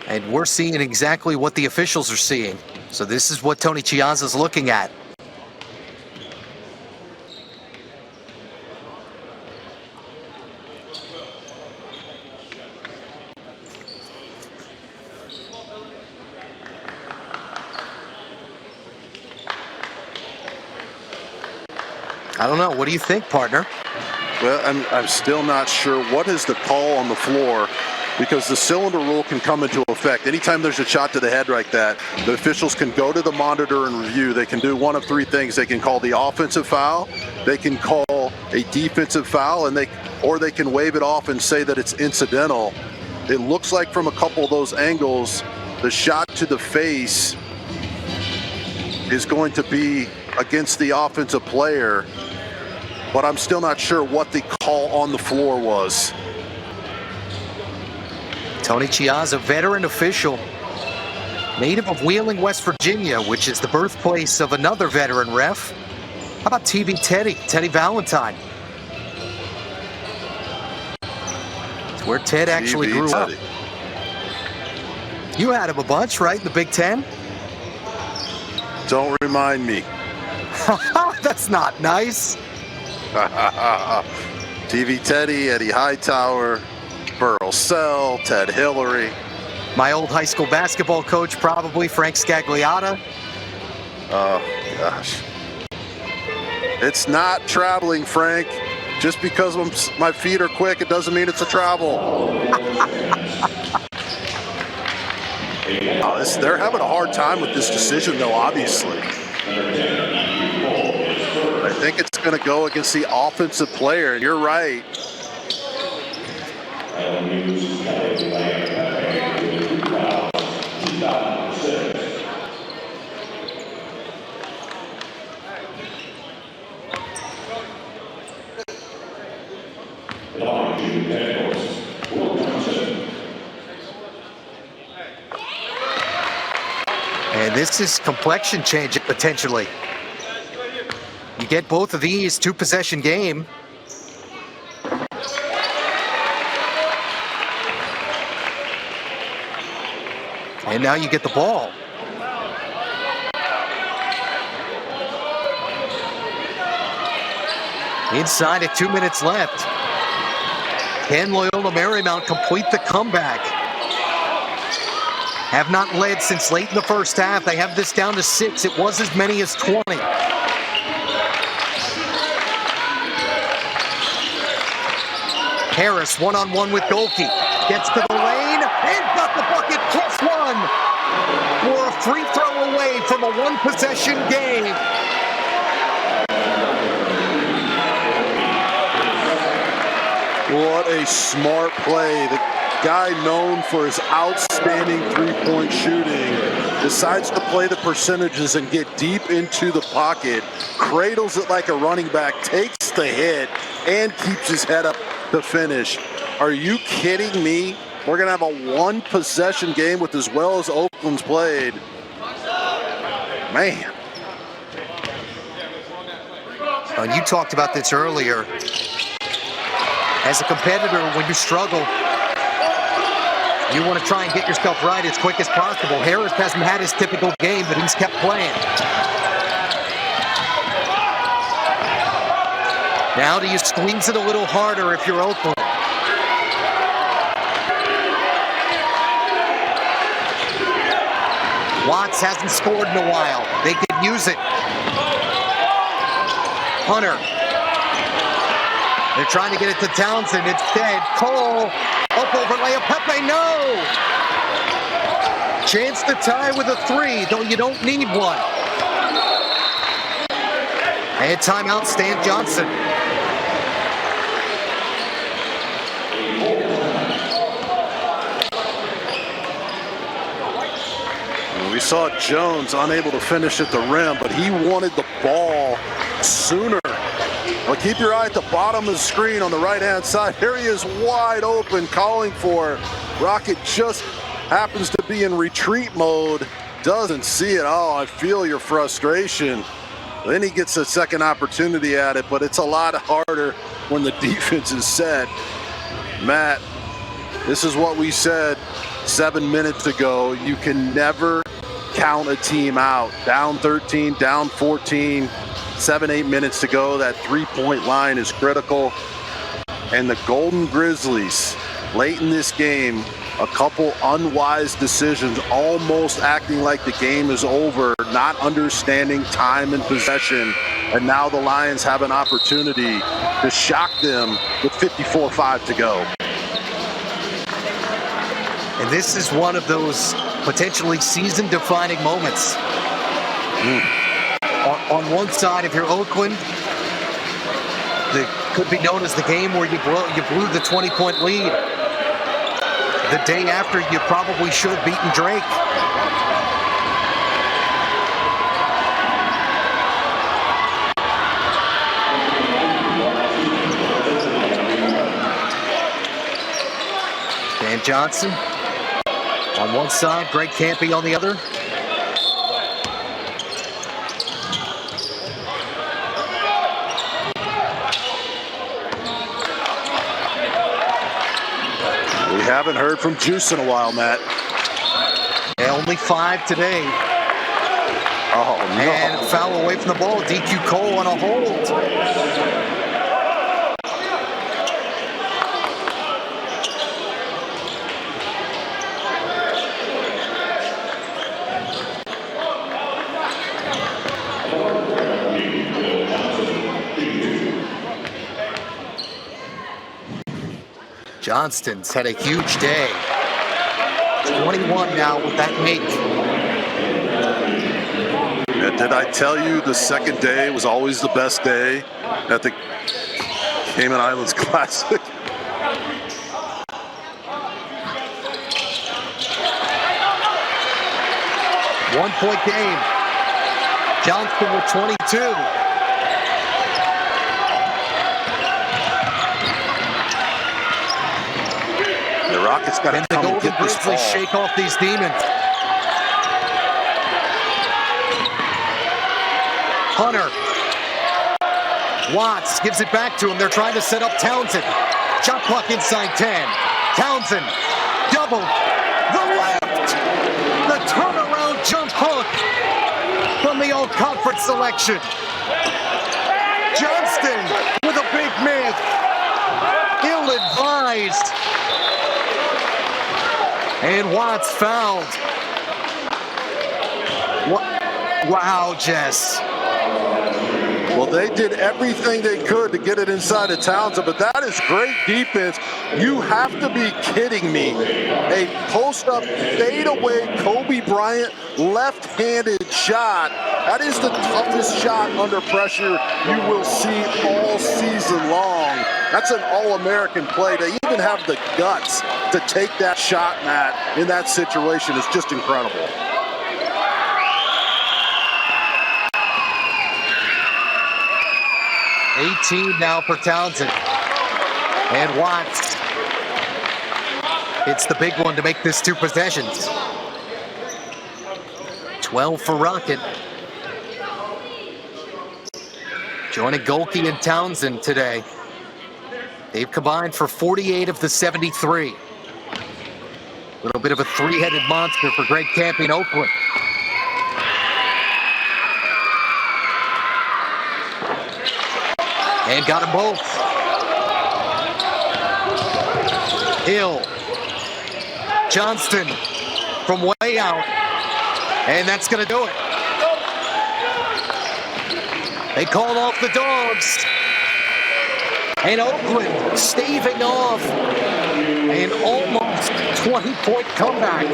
Speaker 1: And we're seeing exactly what the officials are seeing. So this is what Tony Chiazza's looking at. I don't know. What do you think, partner?
Speaker 2: Well, I'm still not sure. What is the call on the floor? Because the cylinder rule can come into effect. Anytime there's a shot to the head like that, the officials can go to the monitor and review. They can do one of three things. They can call the offensive foul, they can call a defensive foul, or they can wave it off and say that it's incidental. It looks like from a couple of those angles, the shot to the face is going to be against the offensive player, but I'm still not sure what the call on the floor was.
Speaker 1: Tony Chiazza, veteran official, native of Wheeling, West Virginia, which is the birthplace of another veteran ref. How about Teddy Valentine? It's where Ted actually grew up. You had him a bunch, right, in the Big Ten?
Speaker 2: Don't remind me.
Speaker 1: That's not nice.
Speaker 2: TV Teddy, Eddie Hightower, Burl Sell, Ted Hillary.
Speaker 1: My old high school basketball coach, probably, Frank Scagliotta.
Speaker 2: Oh, gosh. It's not traveling, Frank. Just because my feet are quick, it doesn't mean it's a travel. They're having a hard time with this decision, though, obviously. I think it's going to go against the offensive player, and you're right.
Speaker 1: And this is complexion change potentially. You get both of these, two-possession game. And now you get the ball. Inside at 2 minutes left. Can Loyola Marymount complete the comeback? Have not led since late in the first half. They have this down to 6. It was as many as 20. Harris one-on-one with Golke. Gets to the lane and got the bucket, +1. We're a free throw away from a one-possession game.
Speaker 2: What a smart play. The guy known for his outstanding three-point shooting decides to play the percentages and get deep into the pocket, cradles it like a running back, takes the hit, and keeps his head up to finish. Are you kidding me? We're going to have a one-possession game with as well as Oakland's played. Man.
Speaker 1: And you talked about this earlier. As a competitor, when you struggle, you want to try and get yourself right as quick as possible. Harris hasn't had his typical game, but he's kept playing. Now do you squeeze it a little harder if you're Oakland? Watts hasn't scored in a while. They could use it. Hunter. They're trying to get it to Townsend. Instead, Cole. Up over layup. Pepe, no! Chance to tie with a three, though you don't need one. And timeout, Stan Johnson.
Speaker 2: We saw Jones unable to finish at the rim, but he wanted the ball sooner. Well, keep your eye at the bottom of the screen on the right-hand side. Here he is wide open, calling for it. Rocket just happens to be in retreat mode. Doesn't see it. Oh, I feel your frustration. Then he gets a second opportunity at it, but it's a lot harder when the defense is set. Matt, this is what we said 7 minutes ago. You can never count a team out. Down 13, down 14, 7-8 minutes to go. That three-point line is critical. And the Golden Grizzlies, late in this game, a couple unwise decisions, almost acting like the game is over, not understanding time and possession. And now the Lions have an opportunity to shock them with 54-5 to go.
Speaker 1: And this is one of those potentially season-defining moments. On one side, if you're Oakland, it could be known as the game where you blew the 20-point lead. The day after, you probably should have beaten Drake. Dan Johnson on one side, Greg Campy on the other.
Speaker 2: We haven't heard from Juice in a while, Matt.
Speaker 1: Yeah, only 5 today.
Speaker 2: Oh, no.
Speaker 1: And foul away from the ball. DQ Cole on a hold. Johnston's had a huge day. 21 now with that make.
Speaker 2: Yeah, did I tell you the second day was always the best day at the Cayman Islands Classic?
Speaker 1: One-point game. Johnston with 22.
Speaker 2: The Rockets got to come and get this ball.
Speaker 1: Shake off these demons. Hunter. Watts gives it back to him. They're trying to set up Townsend. Shot clock inside 10. Townsend. Double. The left. The turnaround jump hook from the all-conference selection. Johnston with a big miss. Ill-advised. And Watts fouled. Wow, Jess.
Speaker 2: Well, they did everything they could to get it inside of Townsend, but that is great defense. You have to be kidding me. A post-up, fade-away Kobe Bryant left-handed shot. That is the toughest shot under pressure you will see all season long. That's an All-American play. To even have the guts to take that shot, Matt, in that situation is just incredible.
Speaker 1: 18 now for Townsend. And Watts hits the big one to make this 2 possessions. 12 for Rocket. Joining Golke and Townsend today. They've combined for 48 of the 73. A little bit of a 3-headed monster for Greg Campy in Oakland. And got them both. Hill. Johnston from way out. And that's going to do it. They called off the dogs. And Oakland staving off an almost 20-point comeback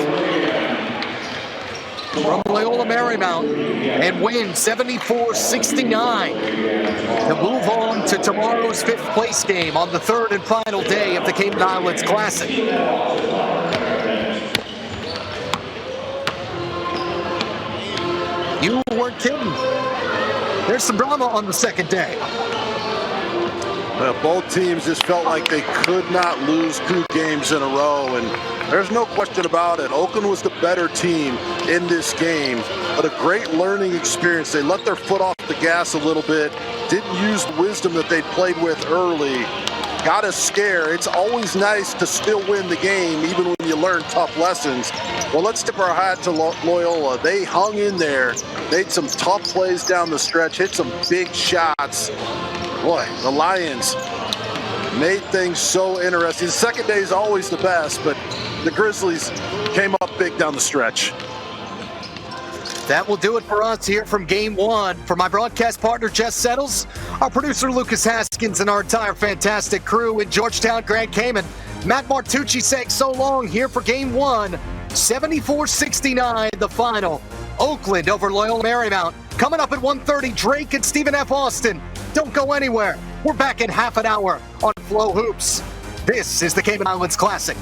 Speaker 1: from Loyola Marymount and win 74-69 to move on to tomorrow's 5th place game on the 3rd and final day of the Cayman Islands Classic. You weren't kidding. There's some drama on the 2nd day.
Speaker 2: Both teams just felt like they could not lose 2 games in a row, and there's no question about it. Oakland was the better team in this game, but a great learning experience. They let their foot off the gas a little bit, didn't use the wisdom that they played with early, got a scare. It's always nice to still win the game, even when you learn tough lessons. Well, let's tip our hat to Loyola. They hung in there, made some tough plays down the stretch, hit some big shots. Boy, the Lions made things so interesting. The 2nd day is always the best, but the Grizzlies came up big down the stretch.
Speaker 1: That will do it for us here from Game 1. For my broadcast partner, Jess Settles, our producer, Lucas Haskins, and our entire fantastic crew in Georgetown, Grand Cayman, Matt Martucci saying so long here for Game 1. 74-69, the final. Oakland over Loyola Marymount. Coming up at 1:30, Drake and Stephen F. Austin. Don't go anywhere. We're back in half an hour on FloHoops. This is the Cayman Islands Classic.